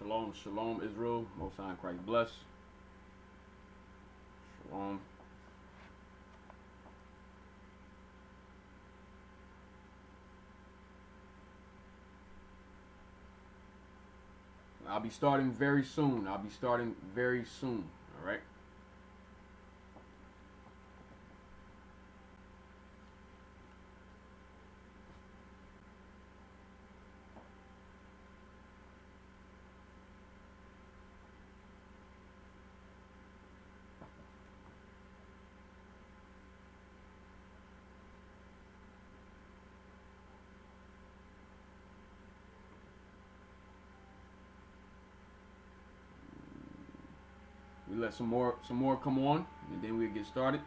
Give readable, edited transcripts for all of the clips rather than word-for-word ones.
Shalom, shalom, Israel. Most High in Christ bless. Shalom. I'll be starting very soon. All right? We let some more come on, and then we'll get started.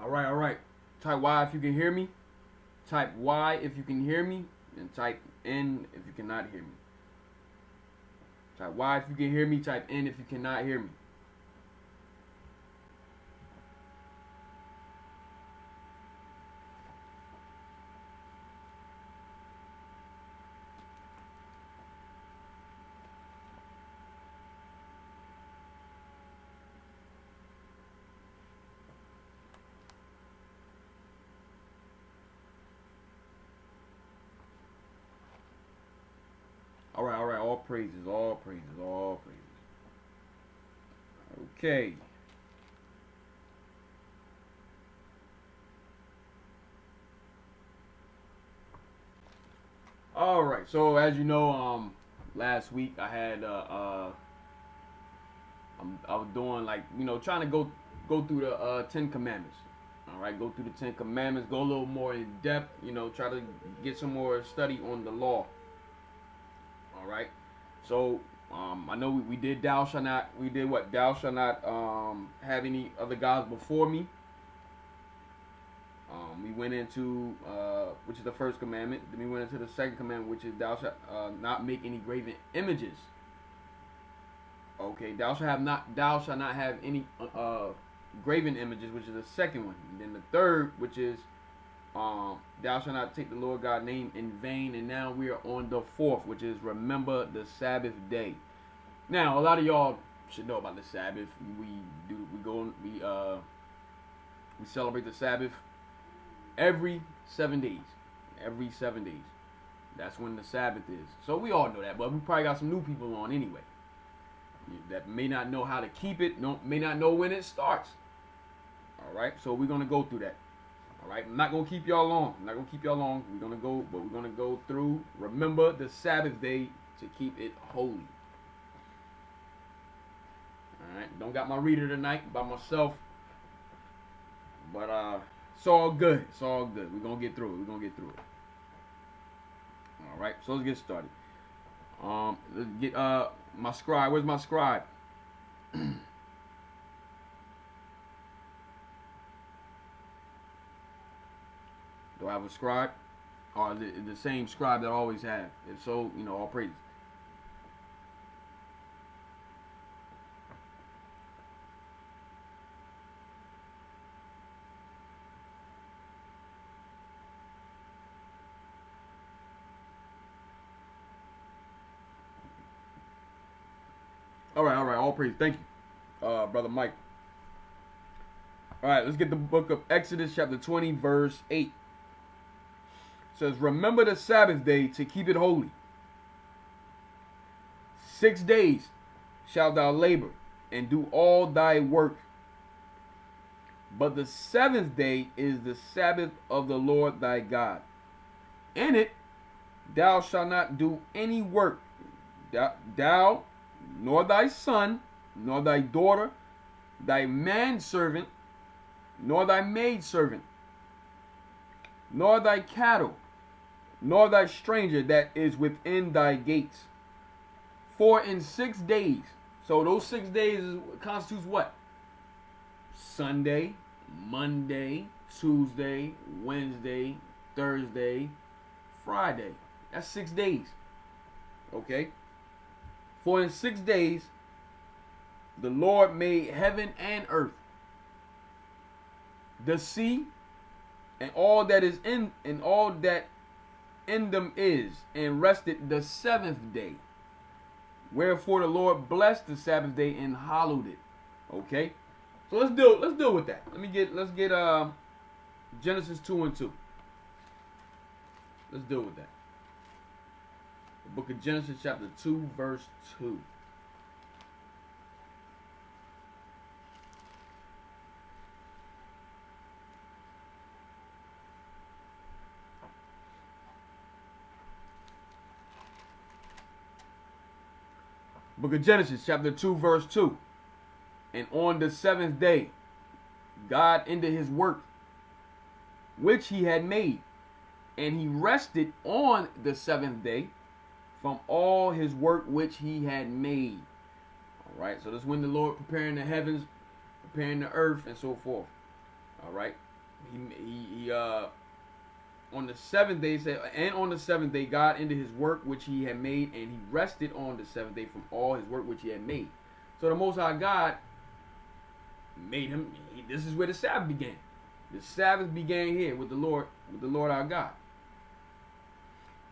All right. Type Y if you can hear me. Type Y if you can hear me, and type N if you cannot hear me. Type Y if you can hear me. Type N if you cannot hear me. All right. All praises. Okay. All right. So as you know, last week I had I was doing trying to go through the 10 Commandments. All right, go through the 10 Commandments, go a little more in depth. Try to get some more study on the law. All right, so I know we did thou shalt not. We did what? Thou shalt not have any other gods before me. We went into which is the first commandment. Then we went into the second commandment, which is thou shalt not make any graven images. Okay, thou shalt not have any graven images, which is the second one. And then the third, which is thou shalt not take the Lord God's name in vain. And now we are on the fourth, which is remember the Sabbath day. Now, a lot of y'all should know about the Sabbath. We celebrate the Sabbath every 7 days. That's when the Sabbath is. So we all know that, but we probably got some new people on anyway that may not know how to keep it, may not know when it starts. All right, so we're gonna go through that. All right, I'm not gonna keep y'all long. We're gonna go through. Remember the Sabbath day to keep it holy. All right, don't got my reader tonight by myself, but it's all good. We're gonna get through it. All right, so let's get started. Let's get my scribe. Where's my scribe? Do I have a scribe? Or the same scribe that I always have? If so, all praises. All right, all praise. Thank you, Brother Mike. All right, let's get the book of Exodus, chapter 20, verse 8. It says, remember the Sabbath day to keep it holy. 6 days shalt thou labor and do all thy work. But the seventh day is the Sabbath of the Lord thy God. In it thou shalt not do any work, thou, nor thy son, nor thy daughter, thy manservant, nor thy maidservant, nor thy cattle, nor thy stranger that is within thy gates. For in 6 days, so those 6 days constitutes what? Sunday, Monday, Tuesday, Wednesday, Thursday, Friday. That's 6 days. Okay? For in 6 days the Lord made heaven and earth, the sea, and all that is in, and all that in them is, and rested the 7th day. Wherefore the Lord blessed the Sabbath day and hallowed it. Okay? So let's deal with that. Let's get Genesis 2:2. Let's deal with that. The book of Genesis chapter 2 verse 2. Book of Genesis chapter 2 verse 2. And on the 7th day God ended his work which he had made, and he rested on the 7th day from all his work which he had made. All right, so this is when the Lord preparing the heavens, preparing the earth, and so forth. All right, he on the 7th day said, and on the 7th day God ended his work which he had made, and he rested on the 7th day from all his work which he had made. So the Most High God made him. This is where the Sabbath began. The Sabbath began here with the Lord our God.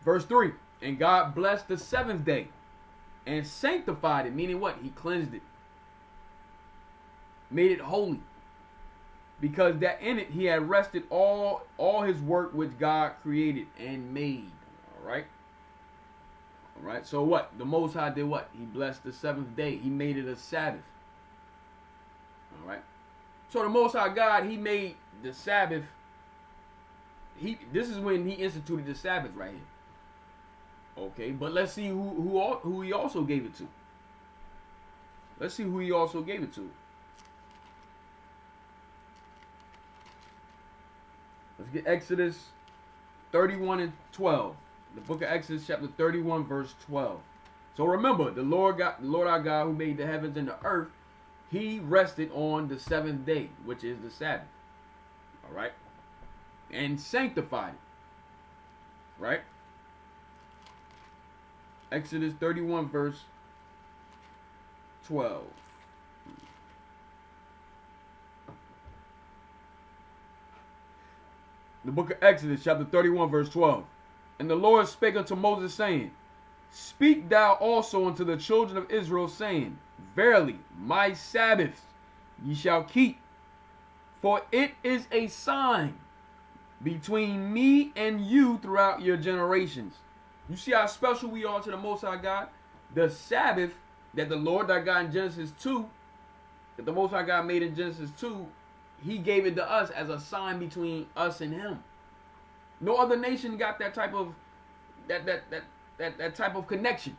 Verse 3, and God blessed the 7th day and sanctified it, meaning what? He cleansed it, made it holy, because that in it he had rested all his work which God created and made. All right. So what? The Most High did what? He blessed the 7th day. He made it a Sabbath. All right. So the Most High God, he made the Sabbath. This is when he instituted the Sabbath right here. Okay, but let's see who he also gave it to. Let's see who he also gave it to. Let's get Exodus 31 and 12. The book of Exodus chapter 31 verse 12. So remember, the Lord our God who made the heavens and the earth, he rested on the 7th day, which is the Sabbath. All right? And sanctified it. Right? Exodus 31 verse 12. The book of Exodus chapter 31 verse 12. And the Lord spake unto Moses, saying, Speak thou also unto the children of Israel, saying, Verily, my Sabbaths ye shall keep, for it is a sign between me and you throughout your generations. You see how special we are to the Most High God? The Sabbath that the Lord thy God in Genesis 2, that the Most High God made in Genesis 2, he gave it to us as a sign between us and him. No other nation got that type of that type of connection.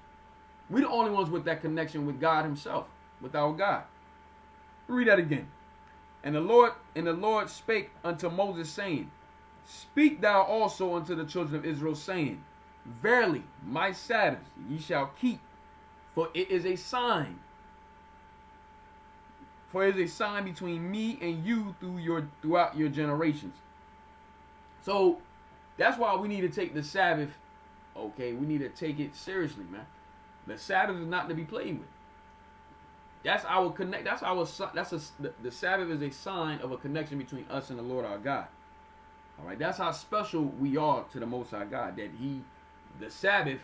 We're the only ones with that connection with God himself, with our God. Read that again. And the Lord spake unto Moses, saying, Speak thou also unto the children of Israel, saying, Verily, my Sabbaths ye shall keep, for it is a sign. For it is a sign between me and you throughout your generations. So that's why we need to take the Sabbath. Okay, we need to take it seriously, man. The Sabbath is not to be played with. That's our connect. The Sabbath is a sign of a connection between us and the Lord our God. All right, that's how special we are to the Most High God. That the Sabbath,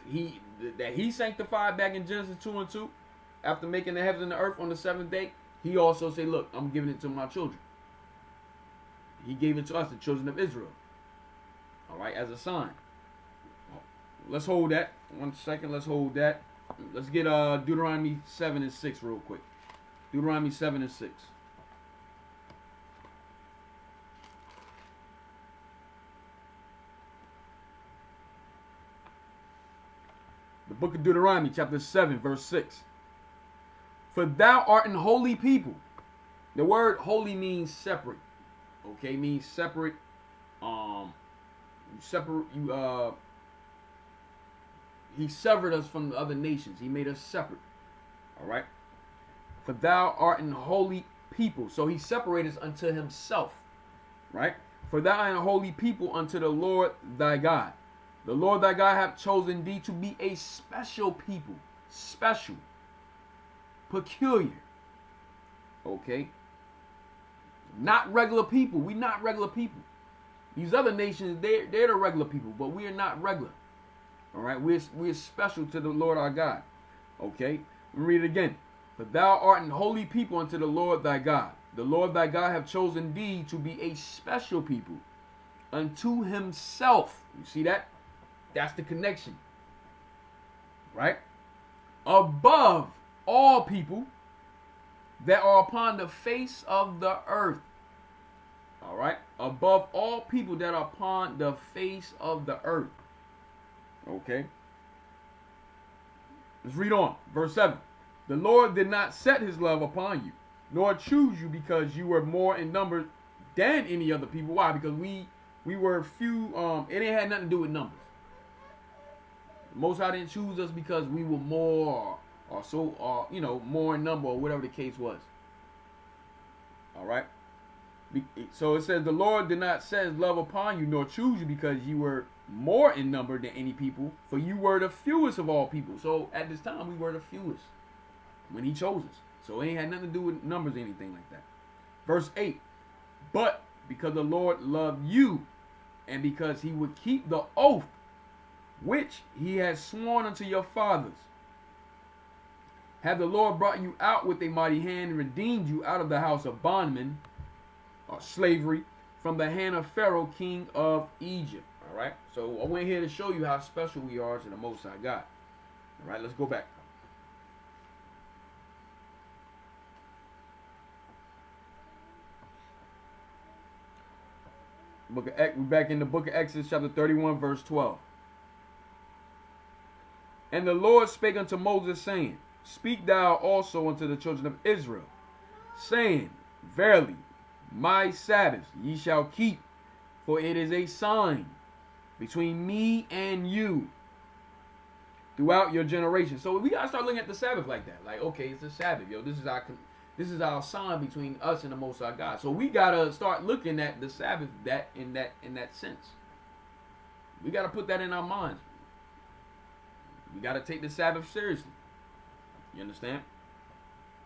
that he sanctified back in Genesis 2 and 2, after making the heavens and the earth on the 7th day. He also said, look, I'm giving it to my children. He gave it to us, the children of Israel. All right, as a sign. Let's hold that. 1 second, let's hold that. Let's get Deuteronomy 7 and 6 real quick. Deuteronomy 7 and 6. The book of Deuteronomy, chapter 7, verse 6. For thou art an holy people. The word holy means separate. Okay, means separate. He severed us from the other nations. He made us separate. All right. For thou art an holy people. So he separated us unto himself. Right. For thou art a holy people unto the Lord thy God. The Lord thy God hath chosen thee to be a special people. Special. Peculiar. Okay. Not regular people. We not regular people. These other nations, they're the regular people, but we are not regular. All right. We're special to the Lord our God. Okay. Let me read it again. For thou art an holy people unto the Lord thy God. The Lord thy God hath chosen thee to be a special people unto himself. You see that? That's the connection. Right? Above all people that are upon the face of the earth. All right? Above all people that are upon the face of the earth. Okay? Let's read on. Verse 7. The Lord did not set his love upon you, nor choose you because you were more in number than any other people. Why? Because we were few. It ain't had nothing to do with numbers. Most High didn't choose us because we were more more in number or whatever the case was. All right. So it says the Lord did not set his love upon you, nor choose you because you were more in number than any people, for you were the fewest of all people. So at this time we were the fewest when he chose us. So it ain't had nothing to do with numbers or anything like that. Verse 8. But because the Lord loved you, and because he would keep the oath which he has sworn unto your fathers, have the Lord brought you out with a mighty hand and redeemed you out of the house of bondmen, or slavery, from the hand of Pharaoh, king of Egypt. All right. So I went here to show you how special we are to the Most High God. All right. Let's go back. We're back in the book of Exodus, chapter 31, verse 12. And the Lord spake unto Moses, saying, Speak thou also unto the children of Israel, saying, Verily, my Sabbath ye shall keep, for it is a sign between me and you throughout your generation. So we gotta start looking at the Sabbath like that. Like, okay, it's a Sabbath, yo. This is our sign between us and the Most High God. So we gotta start looking at the Sabbath in that sense. We gotta put that in our minds. We gotta take the Sabbath seriously. You understand?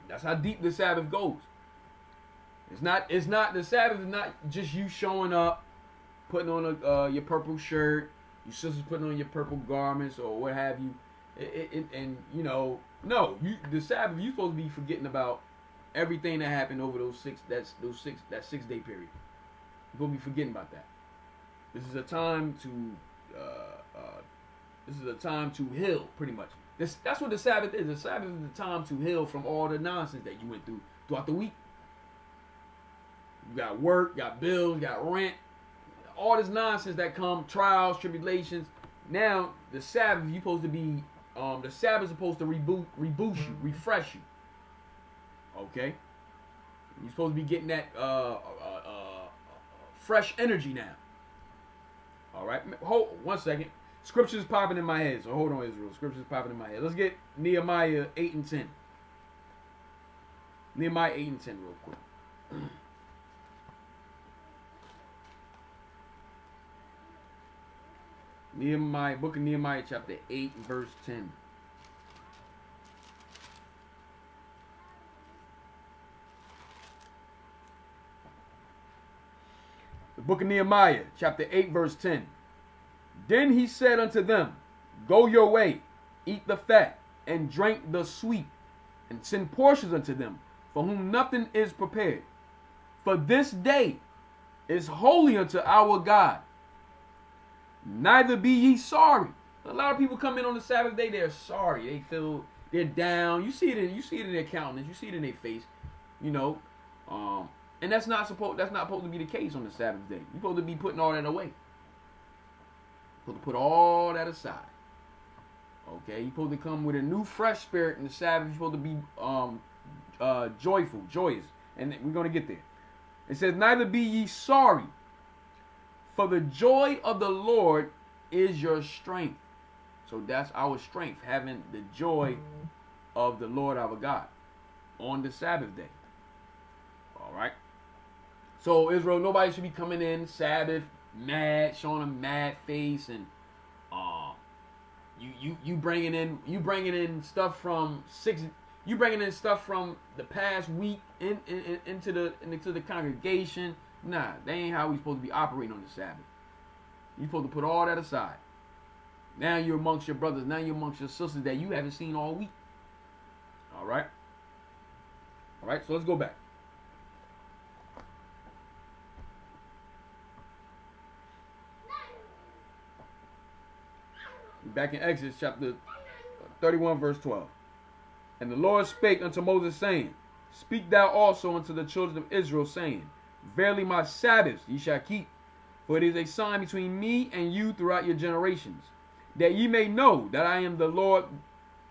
That's how deep the Sabbath goes. It's not the Sabbath is not just you showing up, putting on your purple shirt, your sisters putting on your purple garments or what have you. The Sabbath, you're supposed to be forgetting about everything that happened over that 6 day period. You're supposed to be forgetting about that. This is a time to heal, pretty much. That's what the Sabbath is. The Sabbath is the time to heal from all the nonsense that you went through throughout the week. You got work, got bills, got rent, all this nonsense that come, trials, tribulations. Now the Sabbath, you're supposed to be, the Sabbath is supposed to reboot you, refresh you. Okay, you're supposed to be getting that fresh energy now. All right, hold 1 second. Scripture's popping in my head, so hold on, Israel. Scripture's popping in my head. Let's get Nehemiah 8 and 10. Nehemiah 8 and 10 real quick. Book of Nehemiah chapter 8 verse 10. The book of Nehemiah chapter 8 verse 10. Then he said unto them, Go your way, eat the fat, and drink the sweet, and send portions unto them, for whom nothing is prepared. For this day is holy unto our God. Neither be ye sorry. A lot of people come in on the Sabbath day, they're sorry. They feel they're down. You see it in their countenance, you see it in their face, and that's not supposed to be the case on the Sabbath day. You're supposed to be putting all that away. Supposed to put all that aside. Okay, you're supposed to come with a new, fresh spirit in the Sabbath. You're supposed to be joyful, joyous. And we're going to get there. It says, neither be ye sorry, for the joy of the Lord is your strength. So that's our strength, having the joy of the Lord our God on the Sabbath day. All right. So Israel, nobody should be coming in Sabbath mad, showing a mad face, and you bringing in stuff from the past week into the congregation. Nah, that ain't how we supposed to be operating on the Sabbath. You're supposed to put all that aside. Now you're amongst your brothers. Now you're amongst your sisters that you haven't seen all week. All right. All right. So let's go back. Back in Exodus chapter 31, verse 12. And the Lord spake unto Moses, saying, speak thou also unto the children of Israel, saying, verily my Sabbaths ye shall keep, for it is a sign between me and you throughout your generations, that ye may know that I am the Lord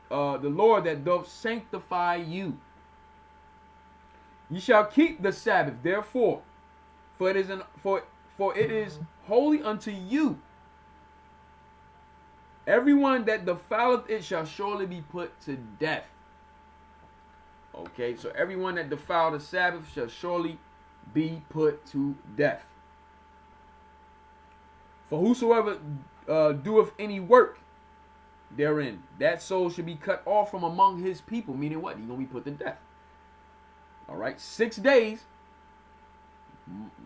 that doth sanctify you. Ye shall keep the Sabbath, therefore, for it is holy unto you. Everyone that defileth it shall surely be put to death. Okay, so everyone that defiled the Sabbath shall surely be put to death. For whosoever doeth any work therein, that soul should be cut off from among his people. Meaning what? He's going to be put to death. All right, 6 days,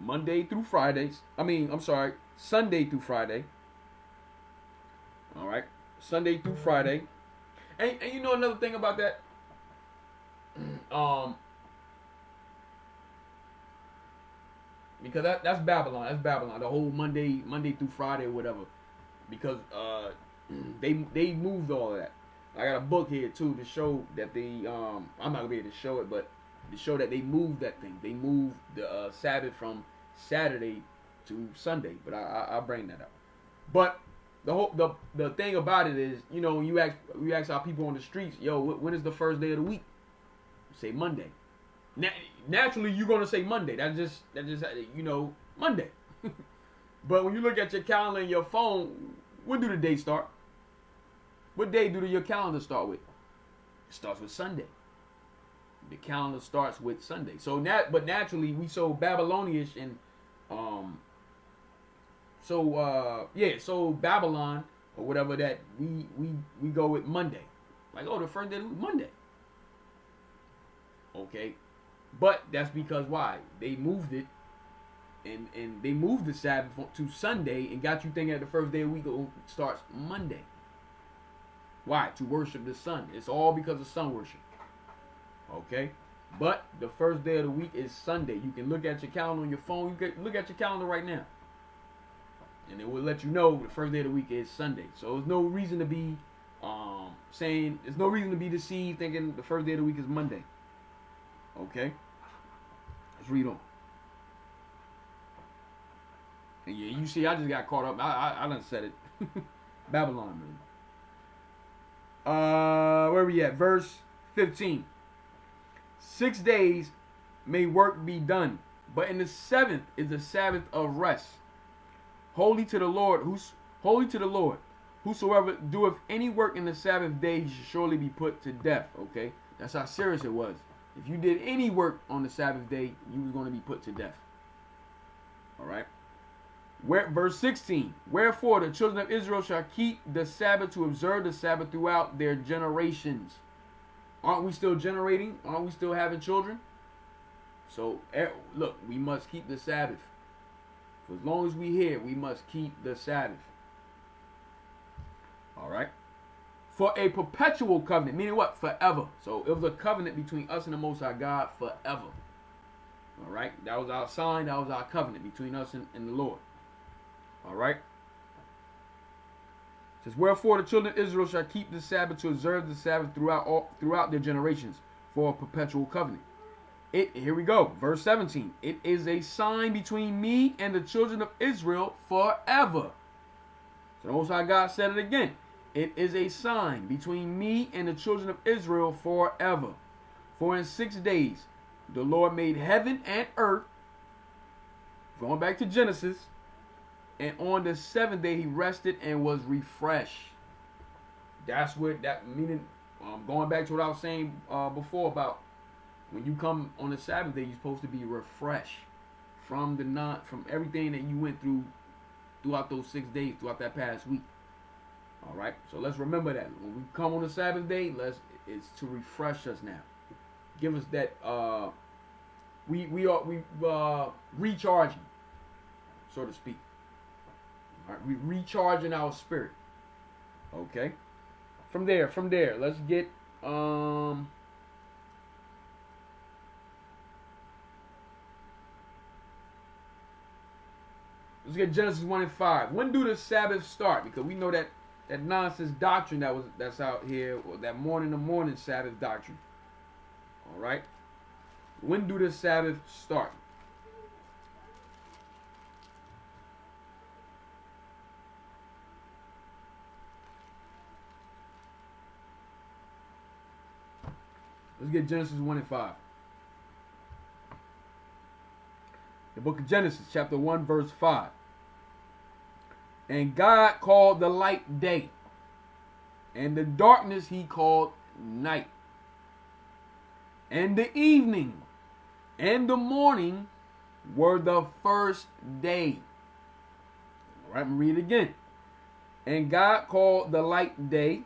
Sunday through Friday. All right, Sunday through Friday. And you know another thing about that? Because that's Babylon. That's Babylon. The whole Monday through Friday or whatever. Because they moved all of that. I got a book here too to show that I'm not gonna be able to show it, but to show that they moved that thing. They moved the Sabbath from Saturday to Sunday. But I'll bring that up. But the thing about it is, you know, when you ask our people on the streets, yo, when is the first day of the week? You say Monday. Naturally, you're gonna say Monday. That's just Monday. But when you look at your calendar and your phone, when do the day start? What day do your calendar start with? It starts with Sunday. The calendar starts with Sunday. So but naturally, we so Babylonish and so Babylon or whatever, that we go with Monday. Like, oh, the first day of the week, Monday. Okay. But that's because why? They moved it and they moved the Sabbath to Sunday and got you thinking that the first day of the week starts Monday. Why? To worship the sun. It's all because of sun worship. Okay? But the first day of the week is Sunday. You can look at your calendar on your phone. You can look at your calendar right now. And it will let you know the first day of the week is Sunday. So there's no reason to be there's no reason to be deceived thinking the first day of the week is Monday. Okay? Let's read on. And yeah, you see, I just got caught up. I done said it. Babylon, man. Where we at? Verse 15. 6 days may work be done, but in the seventh is the Sabbath of rest. Holy to the Lord. Whosoever doeth any work in the Sabbath day, he should surely be put to death. Okay? That's how serious it was. If you did any work on the Sabbath day, you was going to be put to death. All right? Verse 16. Wherefore the children of Israel shall keep the Sabbath to observe the Sabbath throughout their generations. Aren't we still generating? Aren't we still having children? So, look, we must keep the Sabbath. For as long as we here, we must keep the Sabbath. All right? For a perpetual covenant, meaning what? Forever. So it was a covenant between us and the Most High God forever. All right? That was our sign. That was our covenant between us and the Lord. All right? It says, wherefore the children of Israel shall keep the Sabbath to observe the Sabbath throughout their generations for a perpetual covenant. Here we go. Verse 17. It is a sign between me and the children of Israel forever. So the Most High God said it again. it is a sign between me and the children of Israel forever. For in 6 days the Lord made heaven and earth, going back to Genesis, and on the seventh day he rested and was refreshed. That's what that meaning. Going back to what I was saying before about when you come on the Sabbath day, you're supposed to be refreshed from from everything that you went through throughout those 6 days, throughout that past week. All right, so let's remember that when we come on the Sabbath day, it's to refresh us now, give us that we are recharging, so to speak. All right, we recharging our spirit. Okay. From there, let's get Genesis 1 and 5. When do the Sabbath start? Because we know that nonsense doctrine that's out here, or that morning Sabbath doctrine. All right. When do the Sabbath start? Let's get Genesis 1 and 5. The book of Genesis, chapter 1, verse 5. And God called the light day, and the darkness he called night. And the evening and the morning were the first day. All right, I'm going to read it again. And God called the light day,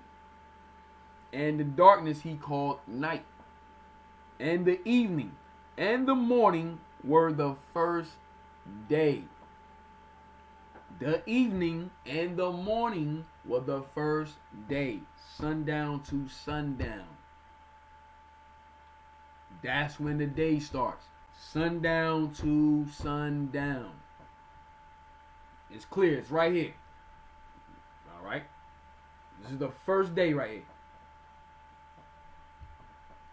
and the darkness he called night. And the evening and the morning were the first day. The evening and the morning were the first day. Sundown to sundown. That's when the day starts. Sundown to sundown. It's clear. It's right here. All right. This is the first day right here.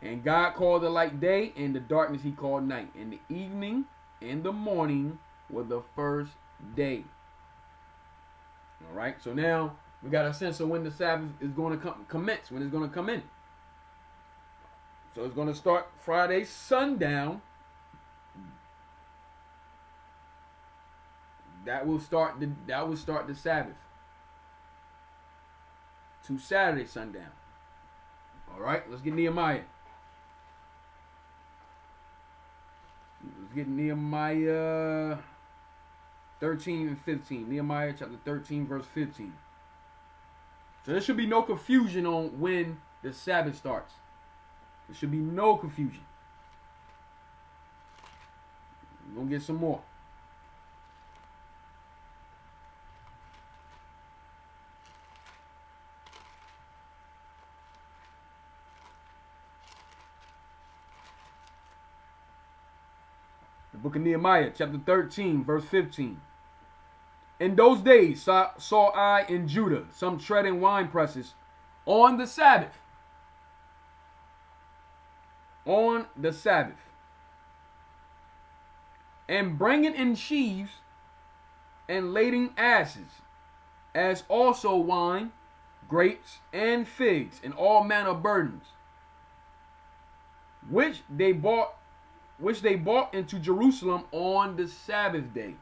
And God called the light day, and the darkness he called night. And the evening and the morning were the first day. All right. So now we got a sense of when the Sabbath is going to commence, when it's going to come in. So it's going to start Friday sundown. That will start the Sabbath to Saturday sundown. All right. Let's get Nehemiah. Let's get Nehemiah 13 and 15. Nehemiah chapter 13, verse 15. So there should be no confusion on when the Sabbath starts. There should be no confusion. We're going to get some more. The book of Nehemiah, chapter 13, verse 15. In those days saw I in Judah some treading wine presses on the Sabbath. On the Sabbath. And bringing in sheaves and lading asses, as also wine, grapes, and figs, and all manner of burdens, which they brought into Jerusalem on the Sabbath day.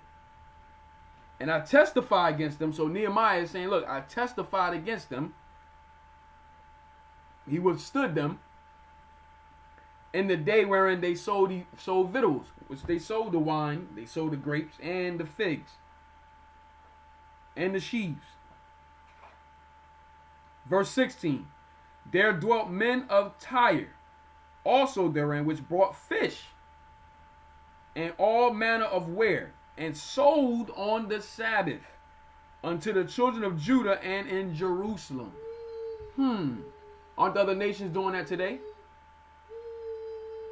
And I testify against them. So Nehemiah is saying, look, I testified against them. He withstood them in the day wherein they sold victuals, which they sold the wine, they sold the grapes, and the figs, and the sheaves. Verse 16. There dwelt men of Tyre, also therein, which brought fish, and all manner of ware, and sold on the Sabbath unto the children of Judah and in Jerusalem. Aren't the other nations doing that today?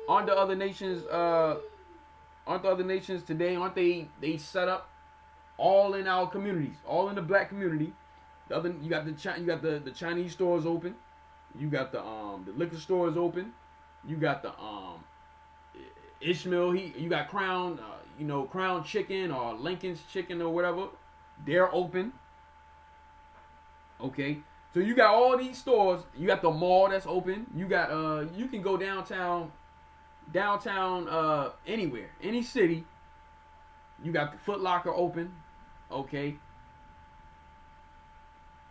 Aren't the other nations today, aren't they set up all in our communities, all in the black community? You got the Chinese stores open, you got the liquor stores open, you got the Ishmael, you got Crown Chicken or Lincoln's Chicken or whatever. They're open. Okay. So you got all these stores. You got the mall that's open. You got you can go downtown anywhere, any city. You got the Foot Locker open. Okay.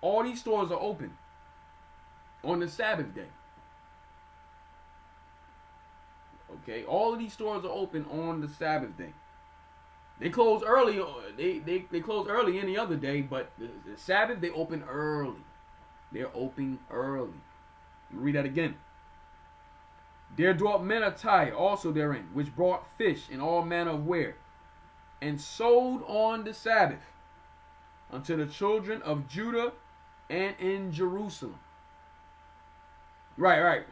All these stores are open on the Sabbath day. Okay, all of these stores are open on the Sabbath day. They close early. They close early any other day, but the Sabbath they open early. They're open early. Read that again. There dwelt men of Tyre also therein, which brought fish and all manner of ware, and sold on the Sabbath unto the children of Judah and in Jerusalem. Right.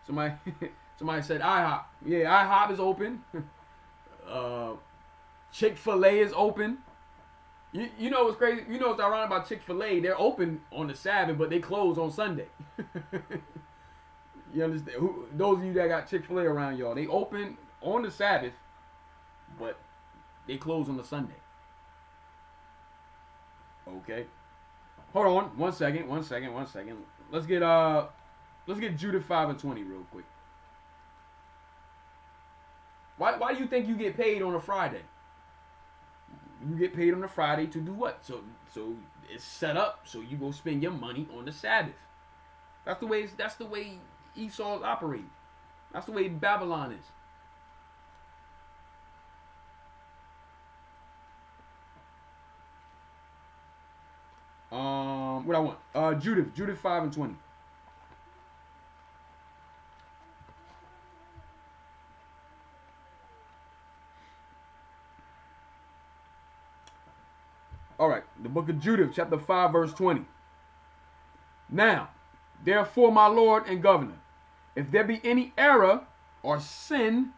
Somebody said IHOP. Yeah, IHOP is open. Chick-fil-A is open. You know what's crazy? You know what's ironic about Chick-fil-A? They're open on the Sabbath, but they close on Sunday. You understand? Those of you that got Chick-fil-A around y'all, they open on the Sabbath, but they close on the Sunday. Okay. Hold on, one second. Let's get Judah 5:20 real quick. Why do you think you get paid on a Friday? You get paid on a Friday to do what? So it's set up so you go spend your money on the Sabbath. That's the way Esau's operating. That's the way Babylon is. What I want? Judith 5:20. All right, the book of Judith, chapter 5, verse 20. Now, therefore, my Lord and Governor, if there be any error or sin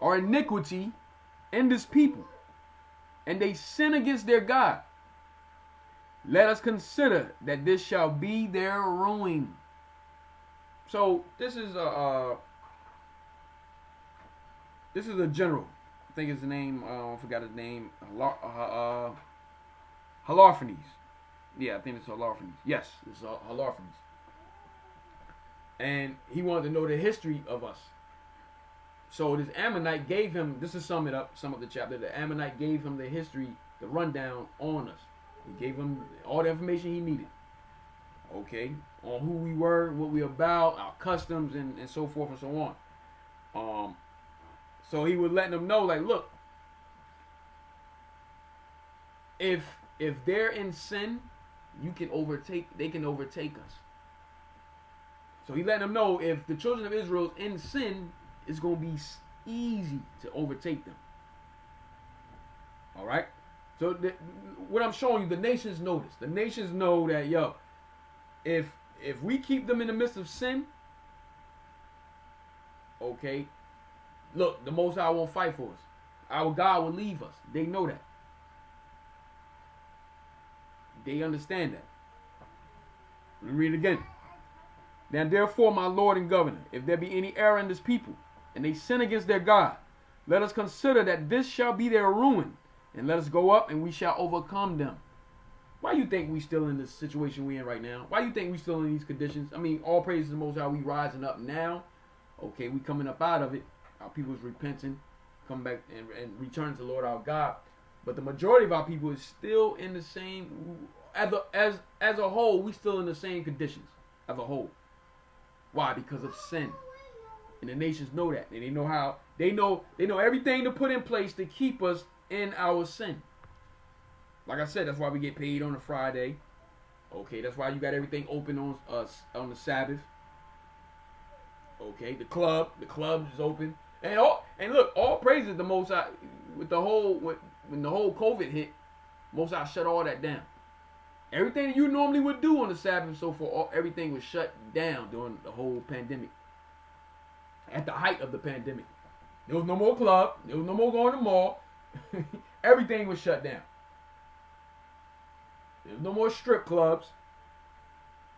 or iniquity in this people, and they sin against their God, let us consider that this shall be their ruin. So this is a general. I think his name. I forgot his name. Holofernes. Yeah, I think it's Holofernes. Yes, it's Holofernes. And he wanted to know the history of us. So this Ammonite gave him. This is sum up the chapter. The Ammonite gave him the history, the rundown on us. He gave him all the information he needed. Okay, on who we were, what we about, our customs, and so forth and so on. So he was letting them know, like, look, if they're in sin, they can overtake us. So he let them know if the children of Israel is in sin, it's going to be easy to overtake them. All right. So what I'm showing you, the nations know this. The nations know that, if we keep them in the midst of sin, okay, look, the Most High won't fight for us. Our God will leave us. They know that. They understand that. Let me read it again. Now therefore, my Lord and Governor, if there be any error in this people, and they sin against their God, let us consider that this shall be their ruin, and let us go up, and we shall overcome them. Why you think we still in this situation we in right now? Why you think we still in these conditions? I mean, all praise to the Most High, we rising up now. Okay, we coming up out of it. Our people is repenting, come back and return to the Lord our God. But the majority of our people is still in the same, as a whole, we still in the same conditions as a whole. Why? Because of sin. And the nations know that. And they know how, they know everything to put in place to keep us in our sin. Like I said, that's why we get paid on a Friday. Okay, that's why you got everything open on the Sabbath. Okay, the club is open. And look, all praises the Most High. When the whole COVID hit, Most High shut all that down. Everything that you normally would do on the Sabbath and so forth, everything was shut down during the whole pandemic. At the height of the pandemic, there was no more club. There was no more going to the mall. Everything was shut down. There was no more strip clubs.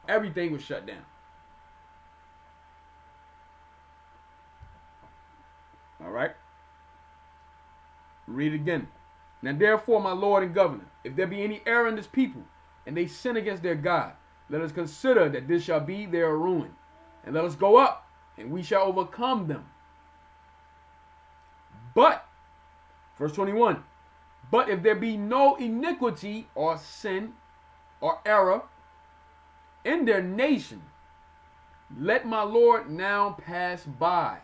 Everything was shut down. All right. Read it again. Now therefore, my Lord and Governor, if there be any error in this people, and they sin against their God, Let us consider that this shall be their ruin. And let us go up, and we shall overcome them. But, verse 21, but if there be no iniquity or sin or error in their nation, let my Lord now pass by,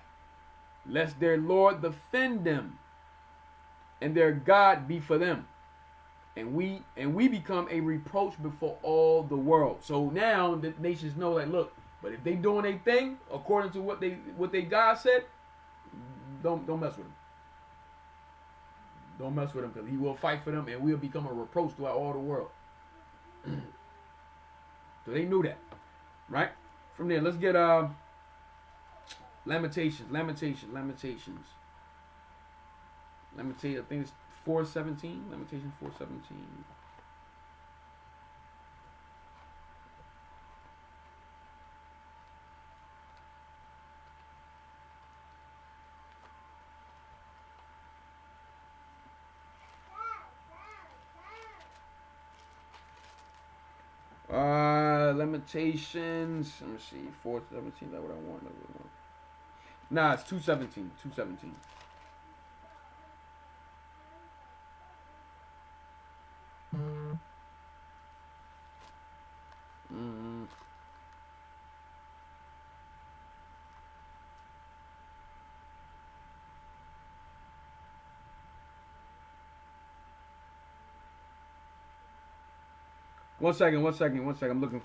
lest their Lord defend them, and their God be for them, and we become a reproach before all the world. So now the nations know, like, look, but if they doing a thing according to what they God said, don't mess with them. Don't mess with him, because he will fight for them, and we'll become a reproach throughout all the world. So they knew that, right? From there, let's get Lamentations. I think it's 4:17. Lamentations 4:17. Lamentations. Let me see. 4:17. That's what I want. Nah, it's 2:17. 2:17. One second. I'm looking.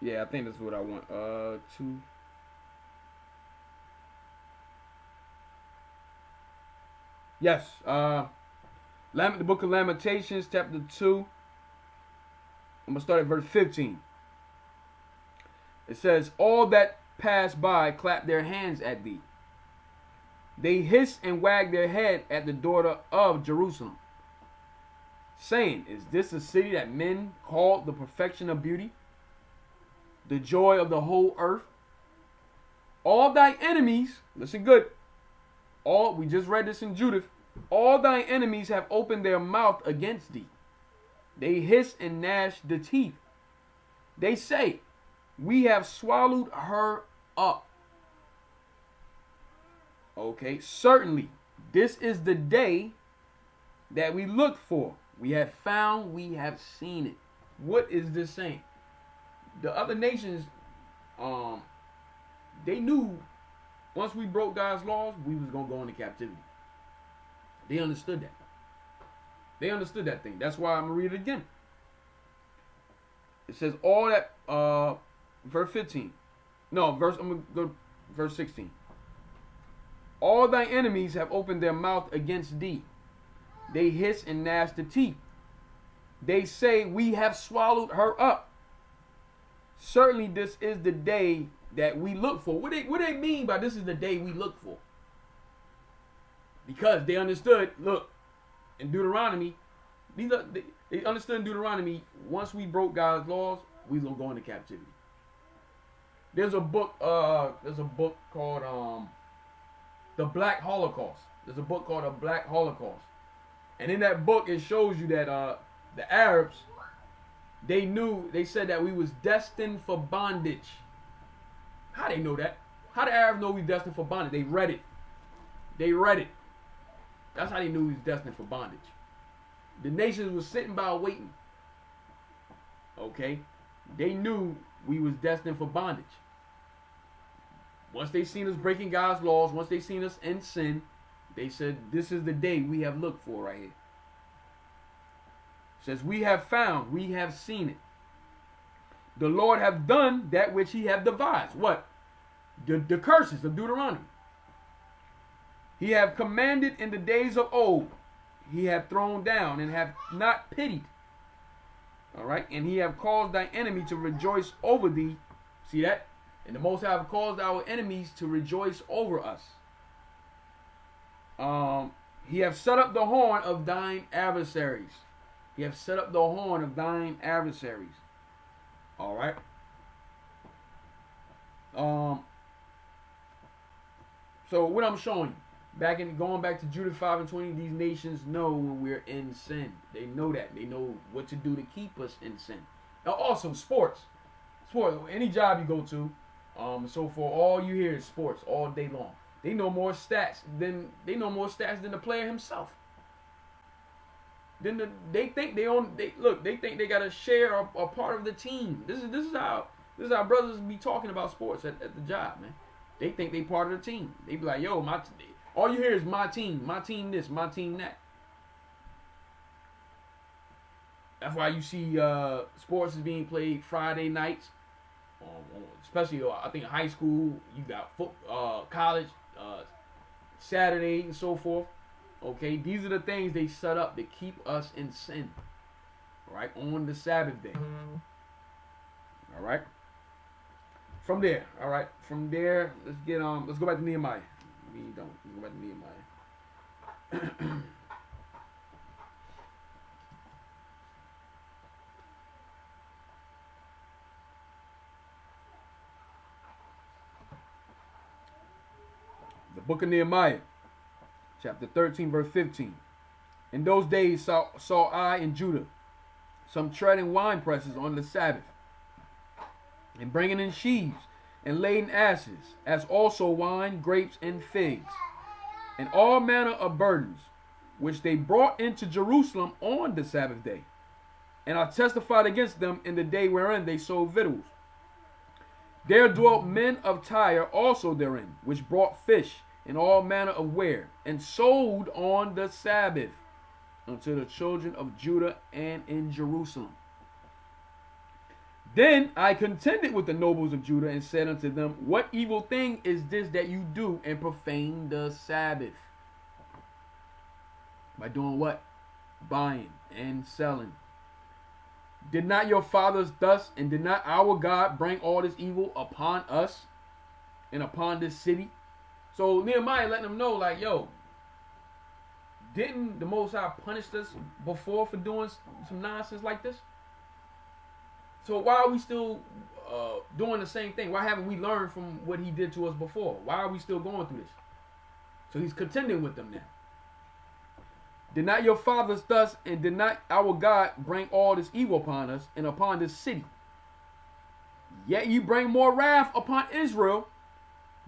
Yeah, I think that's what I want. 2. Yes. The book of Lamentations, chapter 2. I'm going to start at verse 15. It says, all that pass by clap their hands at thee. They hiss and wag their head at the daughter of Jerusalem, saying, is this a city that men call the perfection of beauty, the joy of the whole earth? All thy enemies, listen good, we just read this in Judith, all thy enemies have opened their mouth against thee. They hiss and gnash the teeth. They say, we have swallowed her up. Okay, certainly, this is the day that we looked for. We have found, we have seen it. What is this saying? The other nations, they knew once we broke God's laws, we was going to go into captivity. They understood that. They understood that thing. That's why I'm going to read it again. It says all that, verse 15. No, I'm going to go to verse 16. All thy enemies have opened their mouth against thee. They hiss and gnash the teeth. They say, we have swallowed her up. Certainly this is the day that we look for. What they mean by this is the day we look for? Because they understood, look, in Deuteronomy, they understood in Deuteronomy, once we broke God's laws, we was going to go into captivity. There's a book called the Black Holocaust. There's a book called the Black Holocaust. And in that book, it shows you that the Arabs, they said that we was destined for bondage. How they know that? How the Arabs know we destined for bondage? They read it. That's how they knew we was destined for bondage. The nations was sitting by waiting. Okay? They knew we was destined for bondage. Once they seen us breaking God's laws, once they seen us in sin, they said, this is the day we have looked for right here. It says, we have found, we have seen it. The Lord have done that which he have devised. What? The curses of Deuteronomy. He have commanded in the days of old. He have thrown down and have not pitied. All right. And he have caused thy enemy to rejoice over thee. See that? And the Most High have caused our enemies to rejoice over us. He have set up the horn of thine adversaries. He have set up the horn of thine adversaries. All right. So what I'm showing you, going back to Judah 5:20, these nations know when we're in sin. They know that. They know what to do to keep us in sin. Now also sports, any job you go to, so for all you hear is sports all day long. They know more stats than the player himself. Then they think they think they got to share a part of the team. This is how brothers be talking about sports at the job, man. They think they part of the team. They be like, yo, all you hear is my team this, my team that. That's why you see sports is being played Friday nights, especially I think high school. You got college, Saturday and so forth. Okay, these are the things they set up to keep us in sin, right, on the Sabbath day. All right. From there, let's go back to Nehemiah. Let's go back to Nehemiah. The book of Nehemiah, chapter 13, verse 15. In those days saw I in Judah some treading wine presses on the Sabbath, and bringing in sheaves, and laden asses, as also wine, grapes, and figs, and all manner of burdens, which they brought into Jerusalem on the Sabbath day. And I testified against them in the day wherein they sold victuals. There dwelt men of Tyre also therein, which brought fish and all manner of ware, and sold on the Sabbath unto the children of Judah and in Jerusalem. Then I contended with the nobles of Judah and said unto them, what evil thing is this that you do and profane the Sabbath? By doing what? Buying and selling. Did not your fathers thus, and did not our God bring all this evil upon us and upon this city? So Nehemiah letting them know, like, yo, didn't the Most High punish us before for doing some nonsense like this? So why are we still doing the same thing? Why haven't we learned from what he did to us before? Why are we still going through this? So he's contending with them now. Did not your fathers thus, and did not our God bring all this evil upon us and upon this city? Yet you bring more wrath upon Israel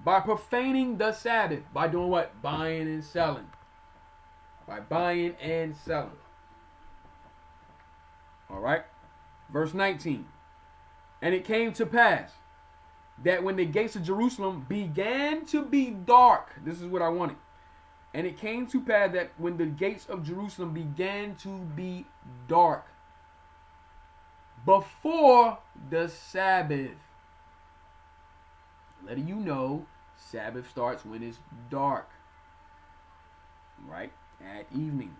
by profaning the Sabbath. By doing what? Buying and selling. By buying and selling. All right. Verse 19. And it came to pass that when the gates of Jerusalem began to be dark. This is what I wanted. And it came to pass that when the gates of Jerusalem began to be dark before the Sabbath. Letting you know, Sabbath starts when it's dark. Right? At evening.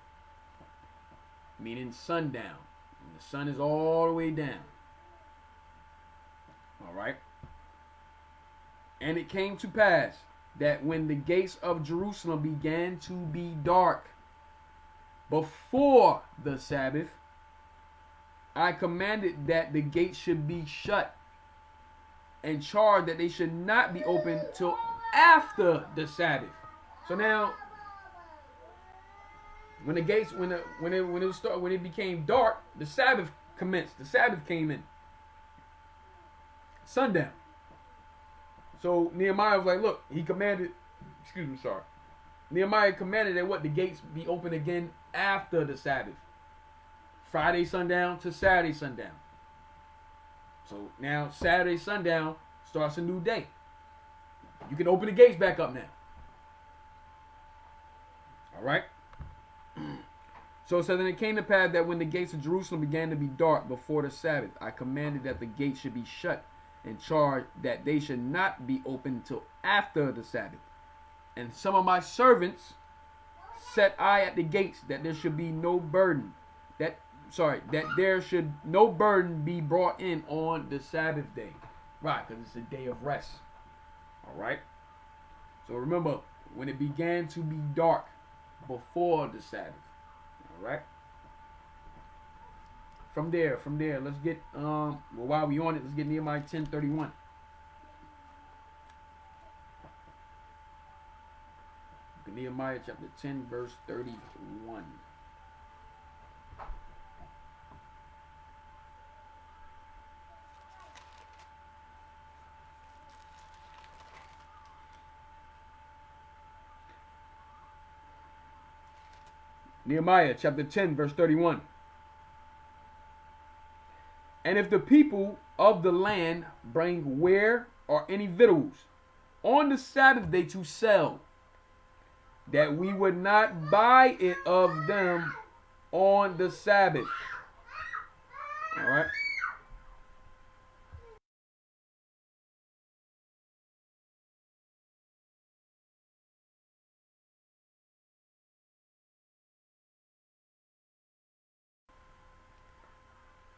Meaning sundown. And the sun is all the way down. All right? And it came to pass that when the gates of Jerusalem began to be dark before the Sabbath, I commanded that the gates should be shut and charged that they should not be opened till after the Sabbath. So now, when the gates, when it became dark, the Sabbath commenced. The Sabbath came in. Sundown. So Nehemiah was like, look, he commanded, Nehemiah commanded that what? The gates be open again after the Sabbath. Friday sundown to Saturday sundown. So now Saturday sundown starts a new day. You can open the gates back up now. All right. So it says, and it came to pass that when the gates of Jerusalem began to be dark before the Sabbath, I commanded that the gates should be shut and charged that they should not be opened till after the Sabbath. And some of my servants set I at the gates that there should be no burden, that there should no burden be brought in on the Sabbath day. Right, because it's a day of rest. All right. So remember, when it began to be dark before the Sabbath. All right. from there, let's get well, while we on it, let's get Nehemiah 10:31. Nehemiah chapter 10, verse 31. Nehemiah chapter 10, verse 31. And if the people of the land bring ware or any victuals on the Sabbath day to sell, that we would not buy it of them on the Sabbath. All right.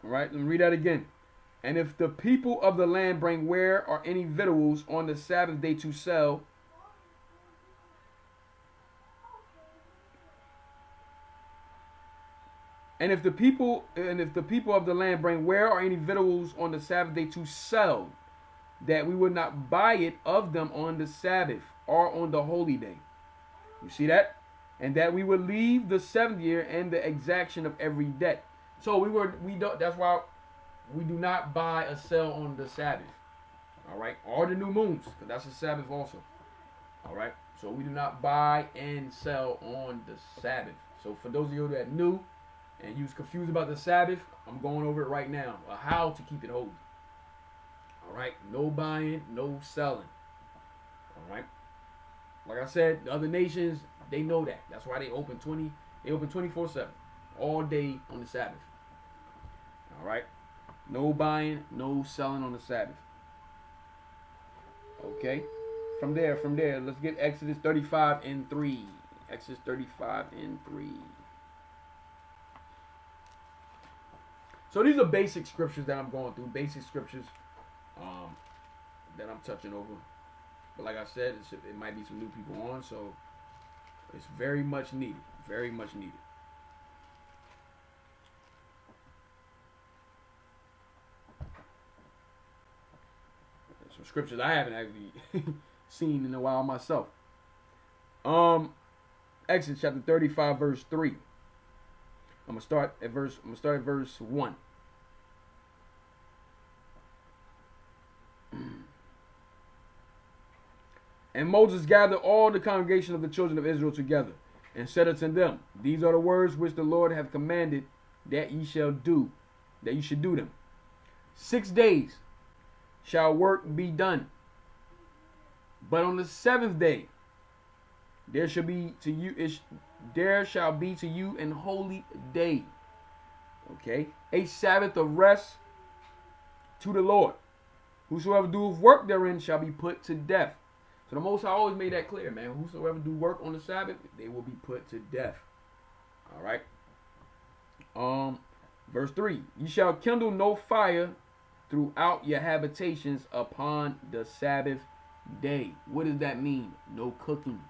All right, let me read that again. And if the people of the land bring ware or any victuals on the Sabbath day to sell, and if the people of the land bring ware or any victuals on the Sabbath day to sell, that we would not buy it of them on the Sabbath or on the holy day. You see that? And that we would leave the 7th year and the exaction of every debt. So we don't. That's why we do not buy or sell on the Sabbath. All right, or the new moons, because that's a Sabbath also. All right, so we do not buy and sell on the Sabbath. So for those of you that knew and you was confused about the Sabbath, I'm going over it right now. How to keep it holy. All right, no buying, no selling. All right, like I said, the other nations, they know that. That's why they open 24/7, all day on the Sabbath. All right, no buying, no selling on the Sabbath. Okay, from there, let's get Exodus 35:3. Exodus 35:3. So these are basic scriptures that I'm going through, basic scriptures that I'm touching over. But like I said, it might be some new people on, so it's very much needed, very much needed. Some scriptures I haven't actually seen in a while myself. Exodus chapter 35, verse 3. I'm gonna start at verse 1. And Moses gathered all the congregation of the children of Israel together, and said unto them, These are the words which the Lord hath commanded that ye shall do, that ye should do them. 6 days shall work be done, but on the 7th day there shall be to you an holy day. Okay, a Sabbath of rest to the Lord. Whosoever doeth work therein shall be put to death. So the Most High always made that clear, man. Whosoever do work on the Sabbath, they will be put to death. All right. Verse 3. You shall kindle no fire throughout your habitations upon the Sabbath day. What does that mean? No cooking.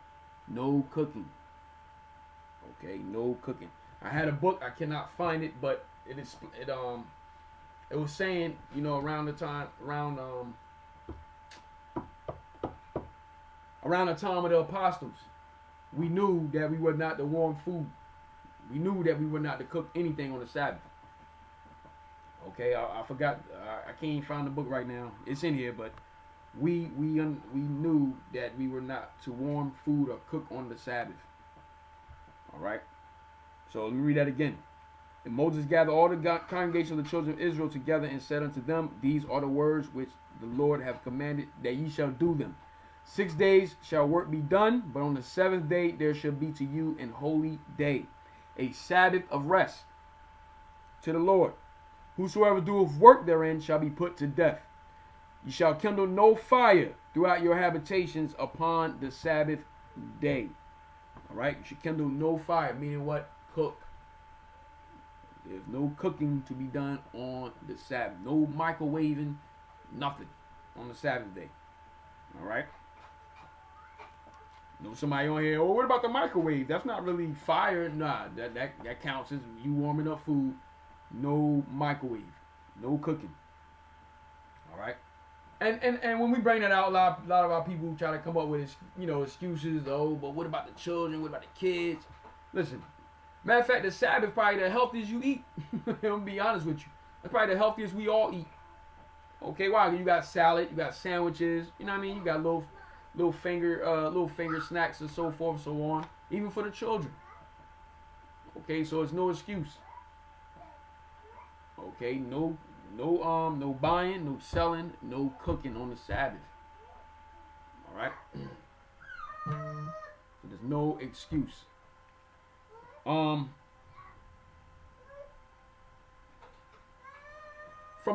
No cooking. Okay, no cooking. I had a book, I cannot find it, but it was saying, you know, around the time of the apostles, we knew that we were not to warm food. We knew that we were not to cook anything on the Sabbath. Okay, I forgot. I can't even find the book right now. It's in here, but we knew that we were not to warm food or cook on the Sabbath. All right. So let me read that again. And Moses gathered all the congregation of the children of Israel together and said unto them, These are the words which the Lord hath commanded that ye shall do them. 6 days shall work be done, but on the 7th day there shall be to you an holy day, a Sabbath of rest to the Lord. Whosoever doeth work therein shall be put to death. You shall kindle no fire throughout your habitations upon the Sabbath day. All right, you should kindle no fire, meaning what? Cook. There's no cooking to be done on the Sabbath. No microwaving, nothing on the Sabbath day. All right. You know, somebody on here, oh, what about the microwave? That's not really fire. Nah, that counts as you warming up food. no microwave, no cooking. All right. And when we bring that out, a lot of our people try to come up with, excuses. Oh, but what about the children? What about the kids? Listen, matter of fact, the Sabbath probably the healthiest you eat. I'm gonna be honest with you. That's probably the healthiest we all eat. Okay, why? You got salad, you got sandwiches. You know what I mean? You got little finger snacks and so forth and so on. Even for the children. Okay, so it's no excuse. Okay, no buying, no selling, no cooking on the Sabbath. All right. So there's no excuse. From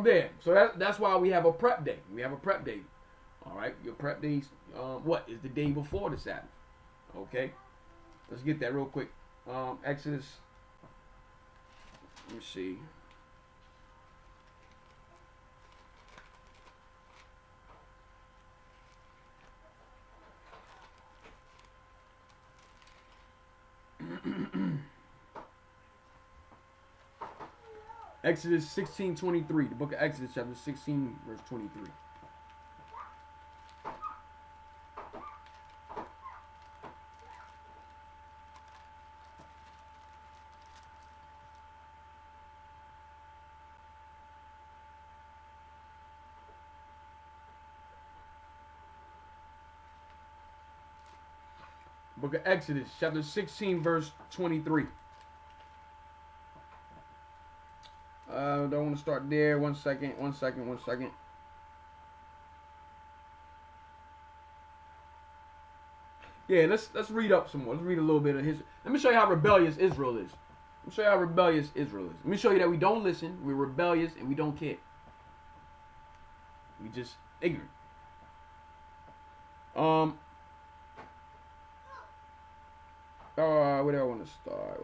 there, so that's why we have a prep day. We have a prep day. All right, your prep day. What is the day before the Sabbath? Okay, let's get that real quick. Exodus. Let me see. Exodus 16:23. The book of Exodus, chapter 16, verse 23. Book of Exodus, chapter 16, verse 23. Don't want to start there. One second. Yeah, let's read up some more. Let's read a little bit of history. Let me show you how rebellious Israel is. Let me show you how rebellious Israel is. Let me show you that we don't listen, we're rebellious, and we don't care. We just ignorant. Where do I want to start?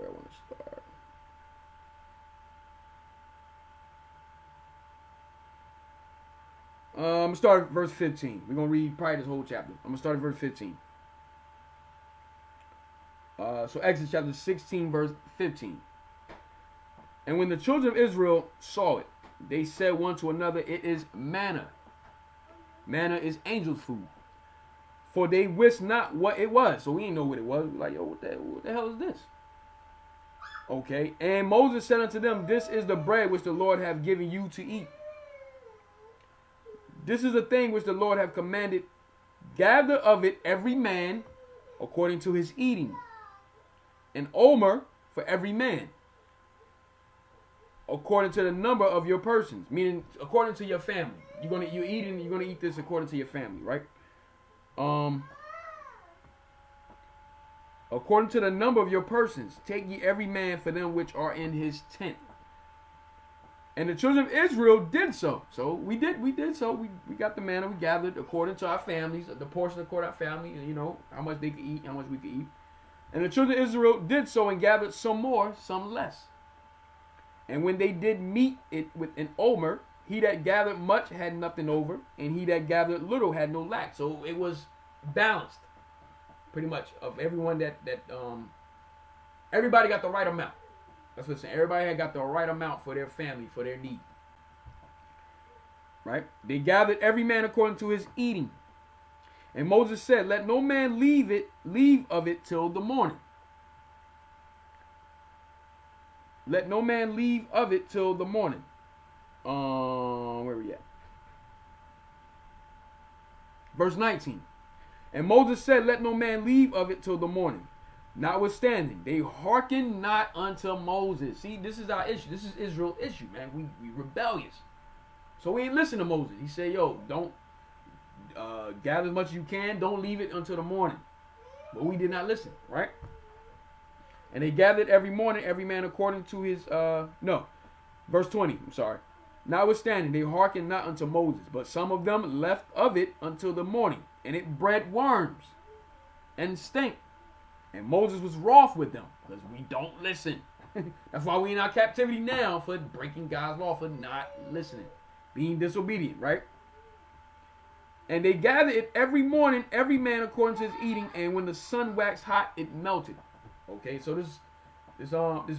I'm going to start at verse 15. We're going to read probably this whole chapter. I'm going to start at verse 15. So Exodus chapter 16, verse 15. And when the children of Israel saw it, they said one to another, it is manna. Manna is angel's food. For they wist not what it was. So we didn't know what it was. We're like, yo, what the hell is this? Okay. And Moses said unto them, this is the bread which the Lord hath given you to eat. This is the thing which the Lord hath commanded. Gather of it every man according to his eating. An omer for every man. According to the number of your persons. Meaning according to your family. You're gonna eat this according to your family, right? According to the number of your persons, take ye every man for them which are in his tent. And the children of Israel did so. So we did so. We got the manna. We gathered according to our families, the portion according to our family, how much they could eat, how much we could eat. And the children of Israel did so and gathered some more, some less. And when they did meet it with an omer, he that gathered much had nothing over, and he that gathered little had no lack. So it was balanced, pretty much, of everyone everybody got the right amount. That's what it's saying. Everybody had got the right amount for their family, for their need. Right? They gathered every man according to his eating. And Moses said, let no man leave of it till the morning. Let no man leave of it till the morning. Where we at? Verse 19. And Moses said, let no man leave of it till the morning. Notwithstanding, they hearkened not unto Moses. See, this is our issue. This is Israel's issue, man. We rebellious. So we ain't listen to Moses. He said, yo, don't gather as much as you can. Don't leave it until the morning. But we did not listen, right? And they gathered every morning, every man according to his, verse 20, I'm sorry. Notwithstanding, they hearkened not unto Moses, but some of them left of it until the morning, and it bred worms and stank. And Moses was wroth with them, because we don't listen. That's why we in our captivity now, for breaking God's law, for not listening, being disobedient, right? And they gathered it every morning, every man according to his eating, and when the sun waxed hot, it melted. Okay, so this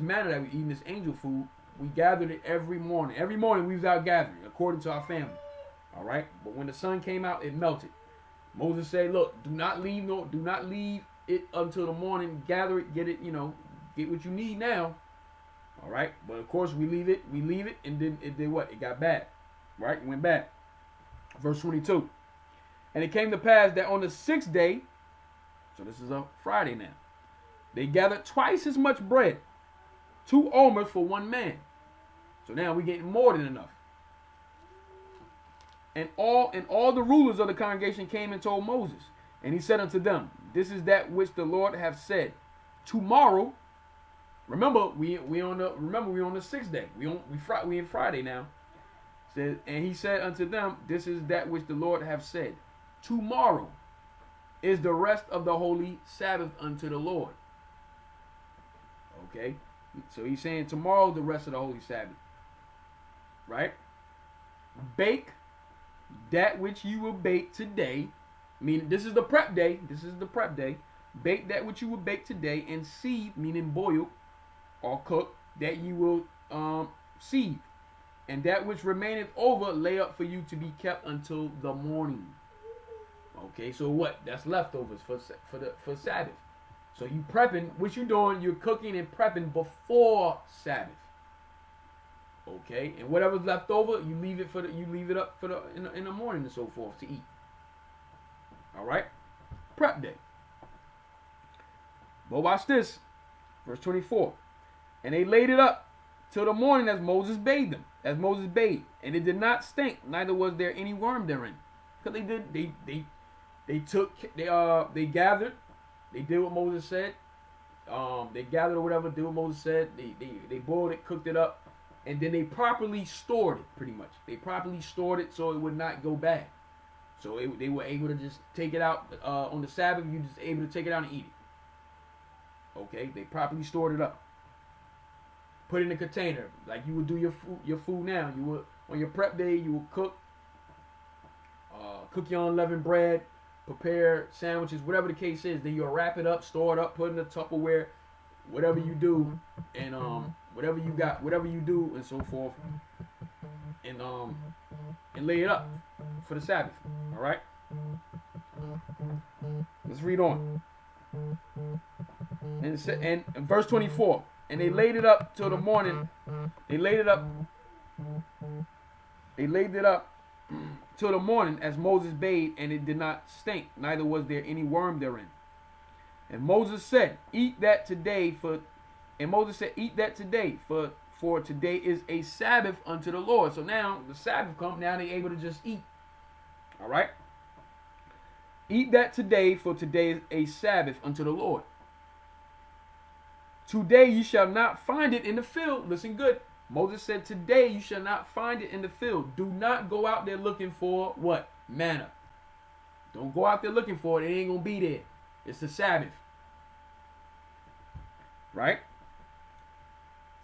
manna that we eating, this angel food, we gathered it every morning. Every morning we was out gathering according to our family. All right. But when the sun came out, it melted. Moses said, look, do not leave it until the morning. Gather it, get it, get what you need now. All right. But of course we leave it, and then it did what? It got bad. Right? It went bad. Verse 22. And it came to pass that on the 6th day, so this is a Friday now, they gathered twice as much bread, 2 omers for 1 man. So now we're getting more than enough. And all the rulers of the congregation came and told Moses. And he said unto them, this is that which the Lord hath said. Tomorrow, remember we on the 6th day. We in Friday now. Said, and he said unto them, this is that which the Lord hath said. Tomorrow is the rest of the holy Sabbath unto the Lord. Okay? So he's saying tomorrow the rest of the holy Sabbath. Right? Bake that which you will bake today. Meaning this is the prep day. Bake that which you will bake today, and seethe, meaning boil or cook, that you will seethe. And that which remaineth over lay up for you to be kept until the morning. Okay, so what? That's leftovers for Sabbath. So you prepping, what you doing? You're cooking and prepping before Sabbath. Okay, and whatever's left over, you leave it up in the morning and so forth to eat. All right, prep day. But watch this, verse 24. And they laid it up till the morning as Moses bade them, and it did not stink, neither was there any worm therein. Because they gathered, they did what Moses said. They gathered or whatever, did what Moses said. They boiled it, cooked it up, and then they properly stored it. Pretty much, they properly stored it so it would not go bad. So they were able to just take it out on the Sabbath. You just able to take it out and eat it. Okay, they properly stored it up. Put it in a container like you would do your food now. You would on your prep day. You would cook your unleavened bread, prepare sandwiches, whatever the case is. Then you'll wrap it up, store it up, put it in a Tupperware, whatever you do, and whatever you got, whatever you do, and so forth, and lay it up for the Sabbath. All right. Let's read on. And verse 24. And they laid it up till the morning. They laid it up till the morning as Moses bade, and it did not stink, neither was there any worm therein. And Moses said, eat that today, for today is a Sabbath unto the Lord. So now the Sabbath come, now they're able to just eat. All right? Eat that today, for today is a Sabbath unto the Lord. Today you shall not find it in the field. Listen good. Moses said, today you shall not find it in the field. Do not go out there looking for what? Manna. Don't go out there looking for it. It ain't going to be there. It's the Sabbath. Right?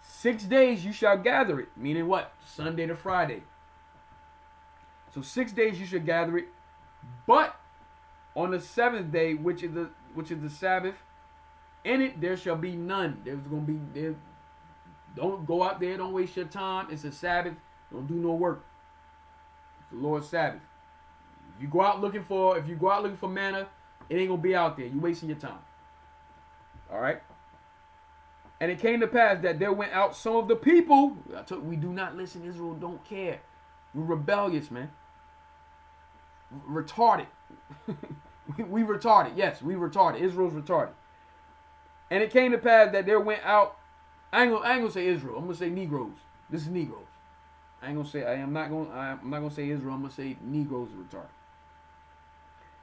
6 days you shall gather it. Meaning what? Sunday to Friday. So 6 days you shall gather it. But on the 7th day, which is the Sabbath, in it there shall be none. There's going to be there. Don't go out there. Don't waste your time. It's a Sabbath. Don't do no work. It's the Lord's Sabbath. If you go out looking for manna, it ain't gonna be out there. You're wasting your time. All right. And it came to pass that there went out some of the people. We do not listen. Israel don't care. We're rebellious, man. Retarded. we retarded. Yes, we retarded. Israel's retarded. And it came to pass that there went out. I ain't gonna say Israel. I'm gonna say Negroes. This is Negroes. I'm not gonna say Israel. I'm gonna say Negroes are retarded.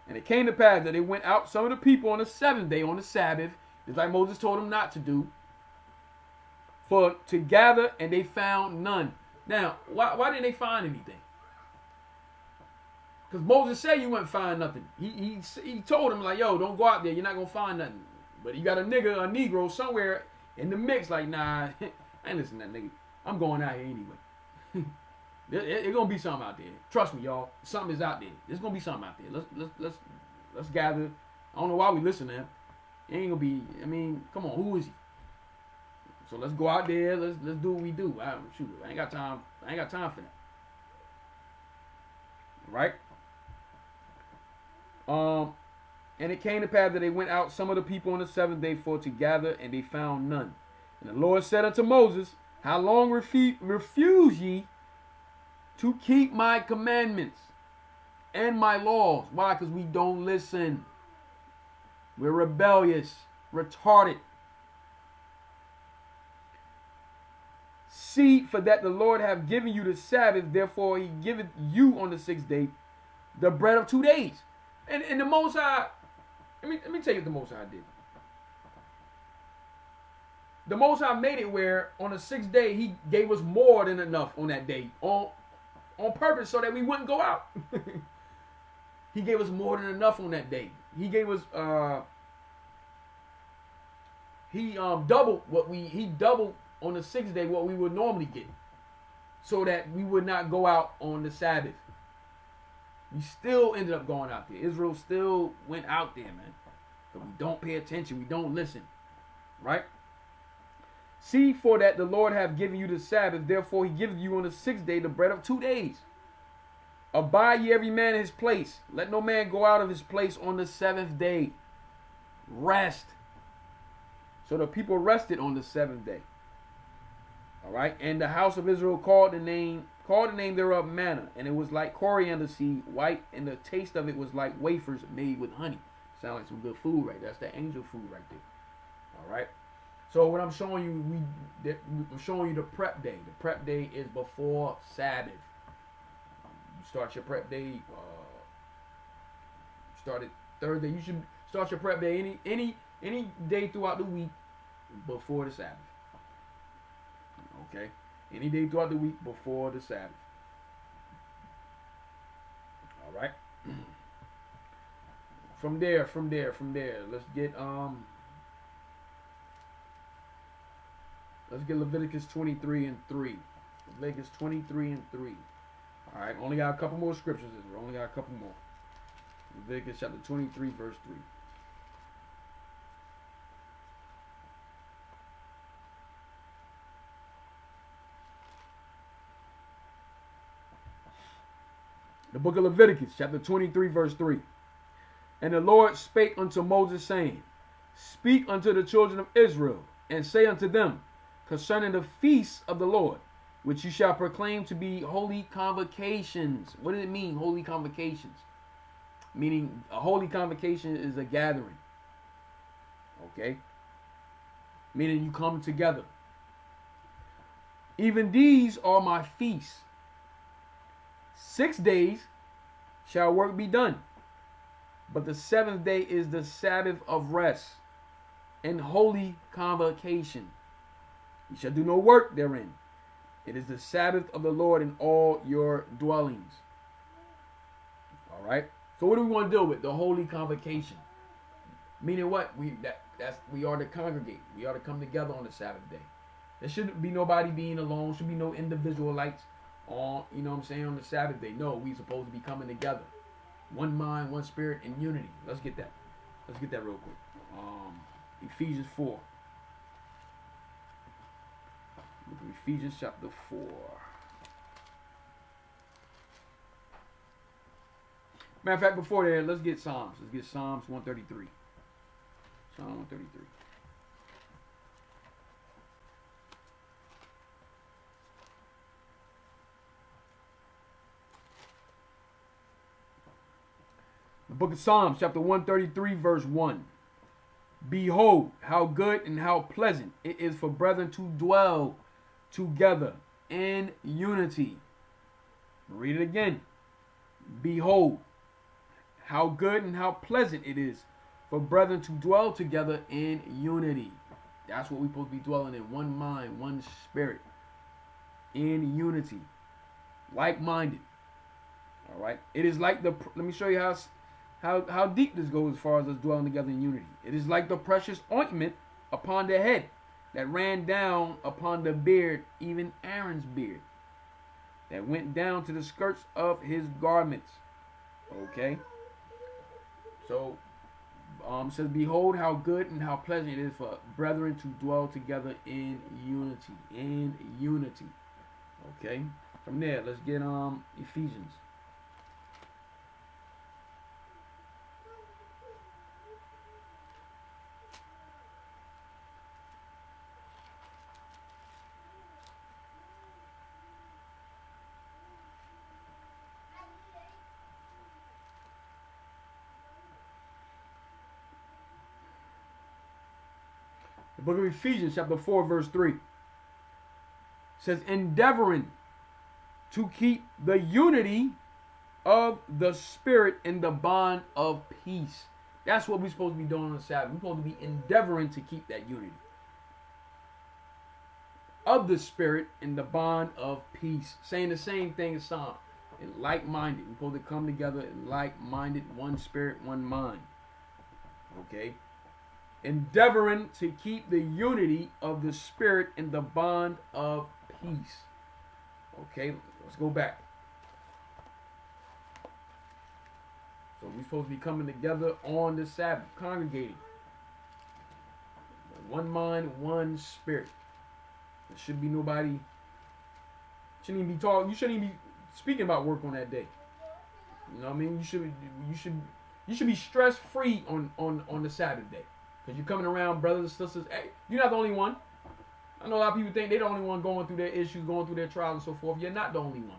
And it came to pass that they went out some of the people on the 7th day on the Sabbath, just like Moses told them not to do, for to gather, and they found none. Now, why didn't they find anything? Because Moses said you wouldn't find nothing. He told them like, yo, don't go out there. You're not gonna find nothing. But you got a Negro somewhere in the mix, like, nah, I ain't listening to that nigga. I'm going out here anyway. It's gonna be something out there. Trust me, y'all. Something is out there. There's gonna be something out there. Let's gather. I don't know why we listen to him. It ain't gonna be. I mean, come on, who is he? So let's go out there. Let's do what we do. I ain't got time. I ain't got time for that. Right? And it came to pass that they went out some of the people on the seventh day for to gather, and they found none. And the Lord said unto Moses, how long refuse ye to keep my commandments and my laws? Why? Because we don't listen. We're rebellious, retarded. See, for that the Lord have given you the Sabbath, therefore he giveth you on the sixth day the bread of 2 days. And the Most High, let me tell you what the Most High did. The Most High made it where on the sixth day he gave us more than enough on that day, on purpose, so that we wouldn't go out. He gave us more than enough on that day. He gave us he doubled on the sixth day what we would normally get, so that we would not go out on the Sabbath. We still ended up going out there. Israel still went out there, man. But we don't pay attention. We don't listen. Right? See, for that the Lord have given you the Sabbath, therefore he giveth you on the sixth day the bread of 2 days. Abide ye every man in his place. Let no man go out of his place on the seventh day. Rest. So the people rested on the seventh day. All right, and the house of Israel called the name thereof manna, and it was like coriander seed, white, and the taste of it was like wafers made with honey. Sound like some good food right there. That's the angel food right there. All right. So what I'm showing you, I'm showing you the prep day. The prep day is before Sabbath. You start your prep day. Start it Thursday. You should start your prep day any day throughout the week before the Sabbath. Okay, any day throughout the week before the Sabbath. All right. From there, let's get Leviticus 23:3. Leviticus 23:3. All right, only got a couple more scriptures. Only got a couple more. Leviticus chapter 23, verse 3. The book of Leviticus, chapter 23, verse 3. And the Lord spake unto Moses, saying, speak unto the children of Israel, and say unto them, concerning the feasts of the Lord, which you shall proclaim to be holy convocations. What does it mean, holy convocations? Meaning, a holy convocation is a gathering. Okay? Meaning you come together. Even these are my feasts. 6 days shall work be done, but the seventh day is the Sabbath of rest and holy convocation. You shall do no work therein. It is the Sabbath of the Lord in all your dwellings. All right. So what do we want to deal with? The holy convocation. Meaning what? We are to congregate. We are to come together on the Sabbath day. There shouldn't be nobody being alone. Should be no individualites on, on the Sabbath day. No, we supposed to be coming together. One mind, one spirit, and unity. Let's get that. Let's get that real quick. Ephesians 4. Look at Ephesians chapter 4. Matter of fact, before that, let's get Psalms. Let's get Psalms 133. Psalm 133. The book of Psalms, chapter 133, verse 1. Behold, how good and how pleasant it is for brethren to dwell together in unity. Read it again. Behold, how good and how pleasant it is for brethren to dwell together in unity. That's what we're supposed to be dwelling in. One mind, one spirit. In unity. Like-minded. All right. It is like the... Let me show you how deep this goes as far as us dwelling together in unity. It is like the precious ointment upon the head that ran down upon the beard, even Aaron's beard, that went down to the skirts of his garments. Okay? So, It says, behold how good and how pleasant it is for brethren to dwell together in unity. In unity. Okay. From there, let's get Ephesians. The book of Ephesians, chapter 4, verse 3. Says, endeavoring to keep the unity of the Spirit in the bond of peace. That's what we're supposed to be doing on the Sabbath. We're supposed to be endeavoring to keep that unity of the Spirit in the bond of peace. Saying the same thing as Psalm. And like-minded. We're supposed to come together in like-minded, one spirit, one mind. Okay? Endeavoring to keep the unity of the Spirit in the bond of peace. Okay, let's go back. So we're supposed to be coming together on the Sabbath, congregating. One mind, one spirit. There should be nobody. Shouldn't even be talking. You shouldn't even be speaking about work on that day. You know what I mean? You should be stress free on the Sabbath day. Because you're coming around, brothers and sisters. Hey, you're not the only one. I know a lot of people think they're the only one going through their issues, going through their trials and so forth. You're not the only one.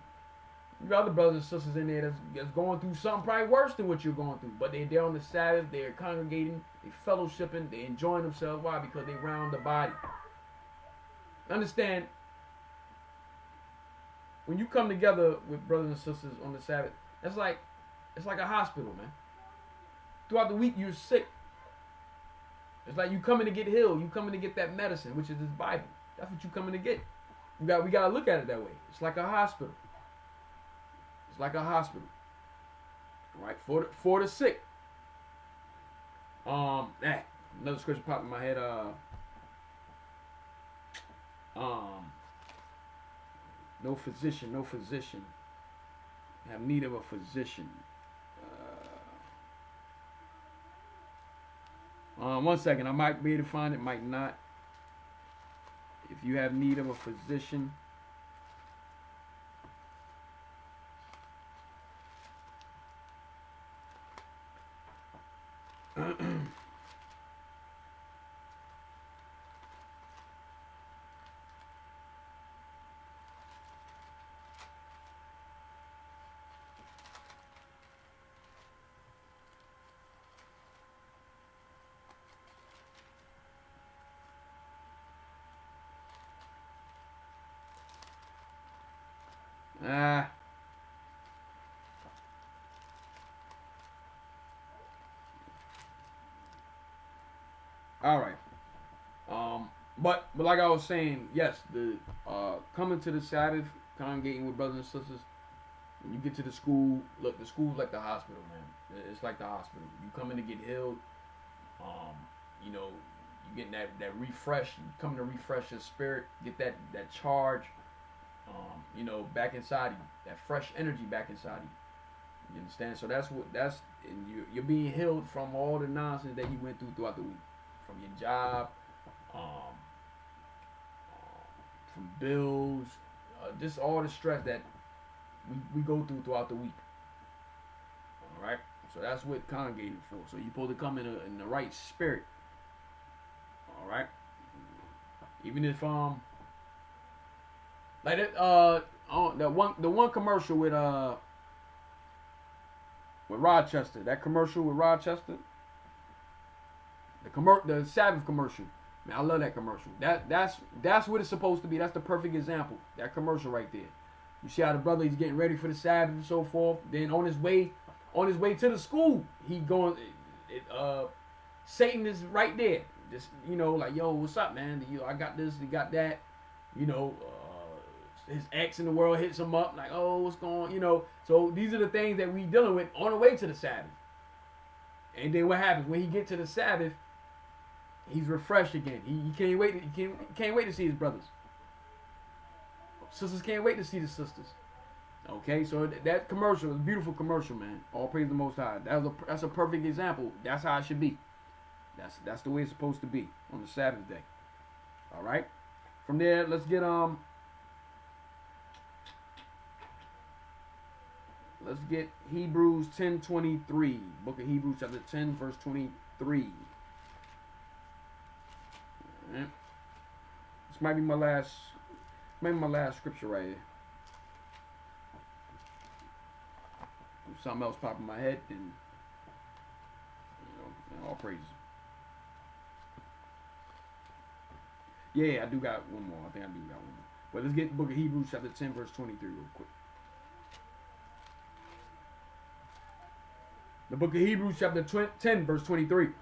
You got other brothers and sisters in there that's going through something probably worse than what you're going through. But they're on the Sabbath, they're congregating, they're fellowshipping, they're enjoying themselves. Why? Because they're around the body. Understand, when you come together with brothers and sisters on the Sabbath, it's like a hospital, man. Throughout the week, you're sick. It's like you coming to get healed. You coming to get that medicine, which is this Bible. That's what you coming to get. We got to look at it that way. It's like a hospital. It's like a hospital. All right, for the sick. Another scripture popped in my head. No physician. Have need of a physician. 1 second, I might be able to find it, might not. If you have need of a physician. All right. But like I was saying, yes, the coming to the Sabbath, congregating with brothers and sisters. When you get to the school, look, the school's like the hospital, man. It's like the hospital. You come in to get healed. You know, you getting that refresh. You come to refresh your spirit, get that charge. You know, back inside you, that fresh energy back inside you. You understand? So and you're being healed from all the nonsense that you went throughout the week, from your job, from bills, just all the stress that we go through throughout the week. All right. So that's what congregating for. So you're supposed to come in the right spirit. All right. Even if like it, the one commercial with Rochester, that commercial with Rochester, the Sabbath commercial, man, I love that commercial. That's what it's supposed to be. That's the perfect example. That commercial right there. You see how the brother, he's getting ready for the Sabbath and so forth. Then on his way to the school, he going. Satan is right there. Just, you know, like, yo, what's up, man? You know, I got this, you got that. You know, his ex in the world hits him up, like, oh, what's going on? You know, so these are the things that we dealing with on the way to the Sabbath. And then what happens when he get to the Sabbath? He's refreshed again. He can't wait. He can't wait to see his brothers. Sisters can't wait to see the sisters. Okay, so that commercial is a beautiful commercial, man. All praise the Most High. That's a perfect example. That's how it should be. That's the way it's supposed to be on the Sabbath day. All right. From there, let's get Hebrews 10:23. Book of Hebrews chapter 10 verse 23. All right. This might be my last scripture right here. If something else pop in my head, then all praises. Yeah, I do got one more. I think I do got one more. But let's get the book of Hebrews chapter 10 verse 23 real quick. The book of Hebrews chapter 10 verse 23. Is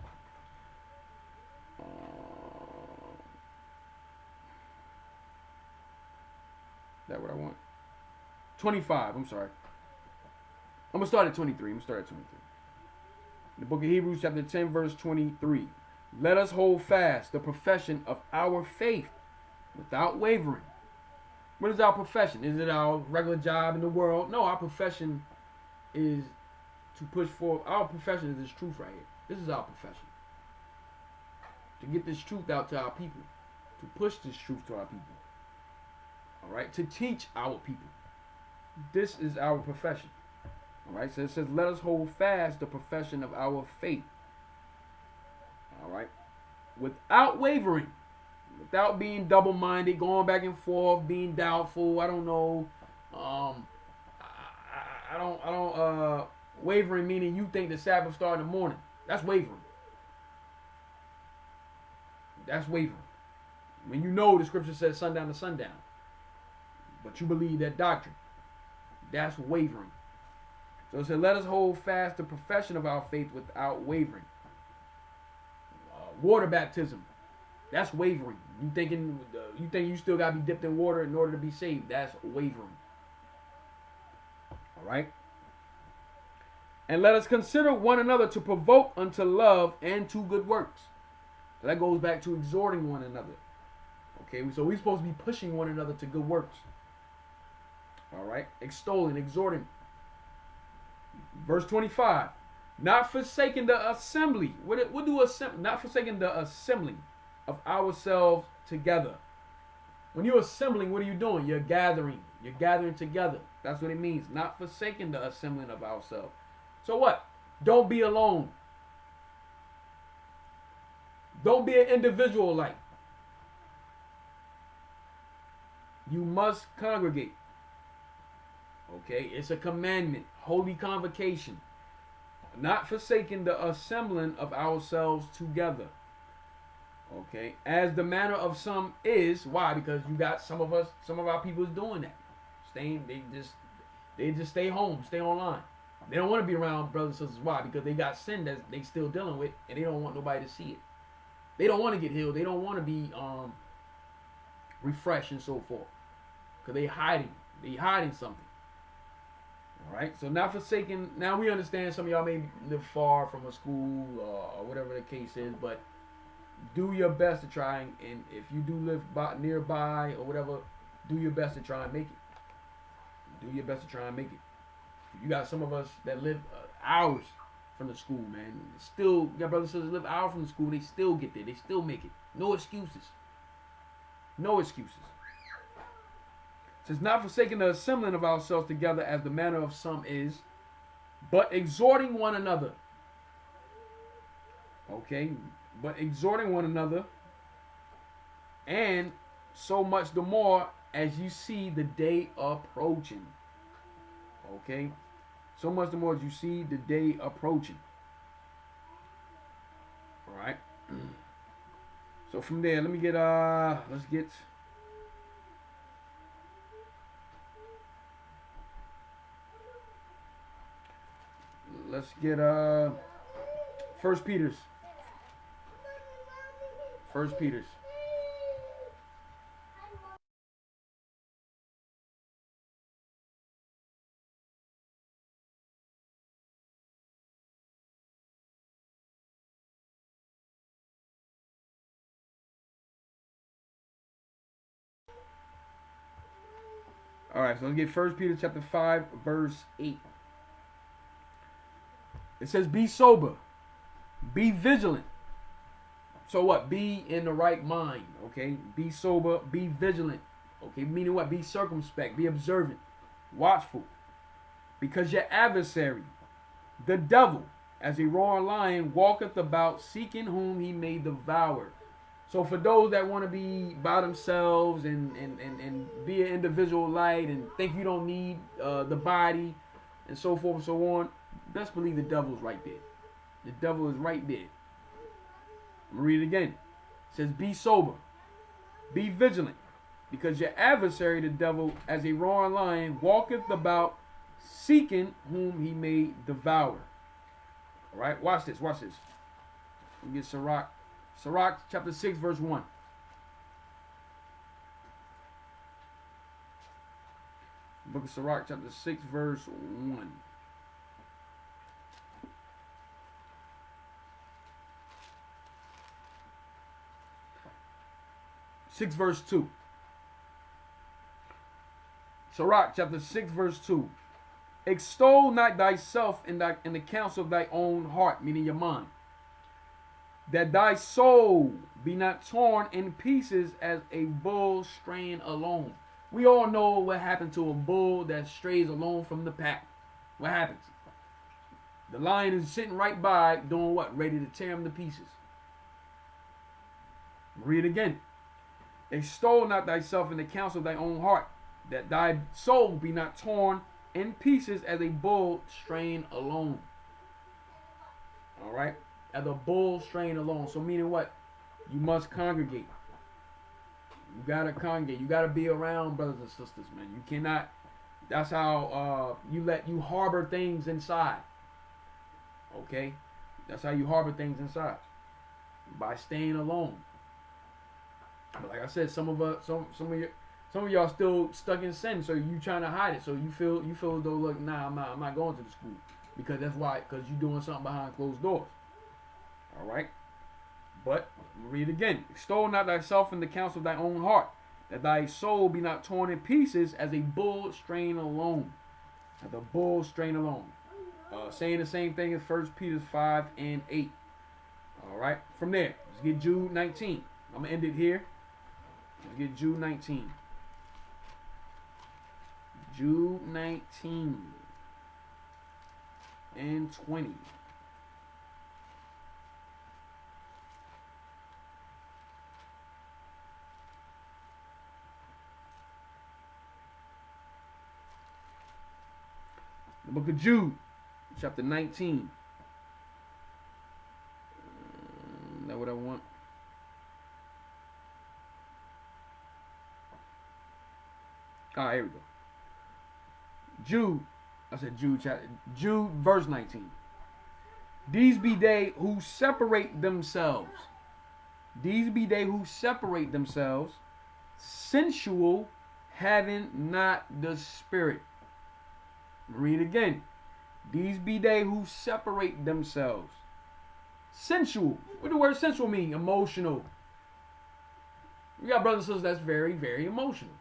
that what I want? 25, I'm sorry. I'm going to start at 23. The book of Hebrews chapter 10 verse 23. Let us hold fast the profession of our faith without wavering. What is our profession? Is it our regular job in the world? No, our profession is to push forward. Our profession is this truth right here. This is our profession. To get this truth out to our people. To push this truth to our people. Alright? To teach our people. This is our profession. Alright? So it says, let us hold fast the profession of our faith. Alright? Without wavering. Without being double-minded, going back and forth, being doubtful. I don't know. Wavering meaning you think the Sabbath started in the morning. That's wavering. That's wavering. When you know the scripture says sundown to sundown, but you believe that doctrine, that's wavering. So it said, let us hold fast the profession of our faith without wavering. Water baptism, that's wavering. You think you still got to be dipped in water in order to be saved. That's wavering. All right. And let us consider one another to provoke unto love and to good works. So that goes back to exhorting one another. Okay, so we're supposed to be pushing one another to good works. All right, extolling, exhorting. Verse 25. Not forsaking the assembly. What do assembly? Not forsaking the assembling of ourselves together. When you're assembling, what are you doing? You're gathering. You're gathering together. That's what it means. Not forsaking the assembling of ourselves. So what? Don't be alone. Don't be an individual like. You must congregate. Okay? It's a commandment. Holy convocation. Not forsaking the assembling of ourselves together. Okay? As the manner of some is. Why? Because you got some of our people is doing that. They just stay home, stay online. They don't want to be around brothers and sisters. Why? Because they got sin that they still dealing with, and they don't want nobody to see it. They don't want to get healed. They don't want to be refreshed and so forth. Because they hiding. They hiding something. Alright? So not forsaking. Now we understand some of y'all may live far from a school or whatever the case is, but do your best to try and if you do live nearby or whatever, do your best to try and make it. Do your best to try and make it. You got some of us that live hours from the school, man. Still, you got brothers and sisters live hours from the school. They still get there. They still make it. No excuses. No excuses. It says, not forsaking the assembling of ourselves together as the manner of some is, but exhorting one another. Okay? But exhorting one another, and so much the more as you see the day approaching. Okay? So much the more as you see the day approaching. Alright? So from there, let's get First Peter's. Alright, so let's get 1 Peter chapter 5, verse 8. It says, be sober, be vigilant. So what? Be in the right mind, okay? Be sober, be vigilant, okay? Meaning what? Be circumspect, be observant, watchful. Because your adversary, the devil, as a roaring lion, walketh about, seeking whom he may devour. So for those that want to be by themselves and be an individual light and think you don't need the body and so forth and so on, best believe the devil's right there. The devil is right there. I'm going to read it again. It says, be sober, be vigilant, because your adversary, the devil, as a roaring lion, walketh about, seeking whom he may devour. All right, watch this, watch this. Let me get Sirach chapter 6, verse 1. Book of Sirach chapter 6, verse 1. Verse 2. Sirach chapter 6, verse 2. Extol not thyself in the counsel of thy own heart, meaning your mind, that thy soul be not torn in pieces as a bull straying alone. We all know what happened to a bull that strays alone from the pack. What happens? The lion is sitting right by, doing what? Ready to tear him to pieces. Read again. Extol not thyself in the counsel of thy own heart, that thy soul be not torn in pieces as a bull straying alone. All right? As a bull straying alone. So meaning what? You must congregate. You got to congregate. You got to be around brothers and sisters, man. You cannot. That's how you harbor things inside. Okay? That's how you harbor things inside. By staying alone. But like I said, some of y'all still stuck in sin, so you trying to hide it. So you feel as though, look, nah, I'm not going to the school because that's why, because you doing something behind closed doors. All right, but read again. Extol not thyself in the counsel of thy own heart, that thy soul be not torn in pieces as a bull straying alone. As a bull straying alone. Saying the same thing as 1 Peter 5 and 8. All right, from there, let's get Jude 19. I'm gonna end it here. Let's get Jude 19. Jude 19 and 20. The book of Jude, chapter 19. Is that what I want? Here we go. Jude, verse 19. These be they who separate themselves. These be they who separate themselves, sensual, having not the Spirit. Read again. These be they who separate themselves. Sensual. What do the word sensual mean? Emotional. We got brothers and sisters that's very, very emotional.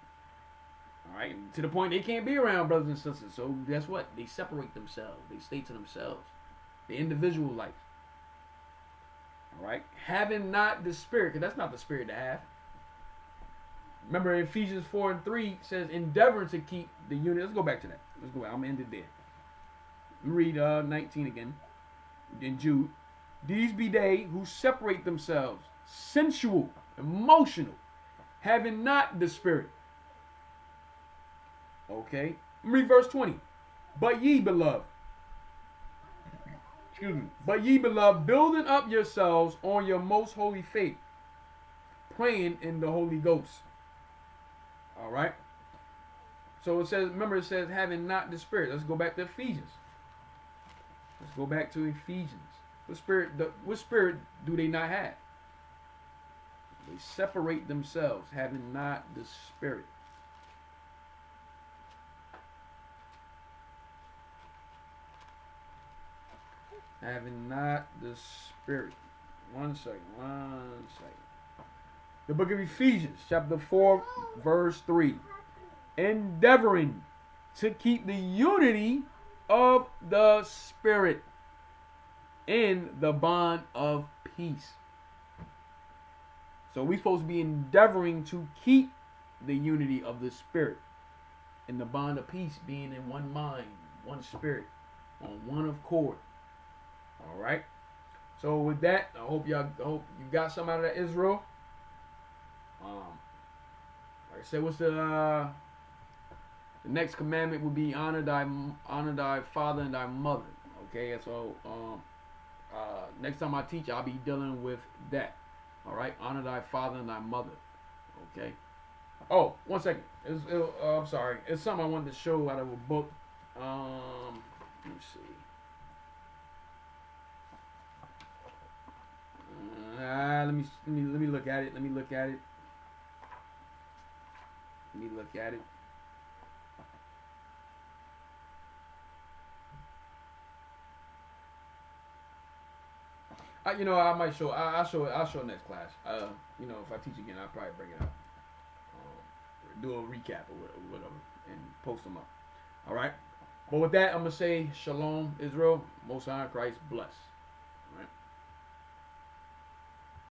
Alright, to the point they can't be around brothers and sisters. So guess what? They separate themselves. They stay to themselves. The individual life. Alright? Having not the Spirit, because that's not the Spirit to have. Remember Ephesians 4 and 3 says endeavoring to keep the unity. Let's go back to that. Let's go. I'm going to end it there. Read 19 again. In Jude. These be they who separate themselves, sensual, emotional, having not the Spirit. Okay. Read verse 20. But ye beloved, building up yourselves on your most holy faith, praying in the Holy Ghost. All right. So it says, remember it says having not the Spirit. Let's go back to Ephesians. Let's go back to Ephesians. What spirit do they not have? They separate themselves, having not the Spirit. Having not the Spirit. One second. The book of Ephesians, chapter 4, verse 3. Endeavoring to keep the unity of the Spirit in the bond of peace. So we're supposed to be endeavoring to keep the unity of the Spirit in the bond of peace, being in one mind, one spirit, on one accord. All right. So with that, I hope you got some out of that, Israel. Like I said, what's the next commandment would be honor thy father and thy mother. Okay, so next time I teach, I'll be dealing with that. All right, honor thy father and thy mother. Okay. Oh, 1 second. I'm sorry. It's something I wanted to show out of a book. Let me see. Let me look at it. Let me look at it. I might show. I'll show next class. If I teach again, I'll probably bring it up. Do a recap or whatever, and post them up. All right. But with that, I'm gonna say shalom, Israel. Most High Christ bless.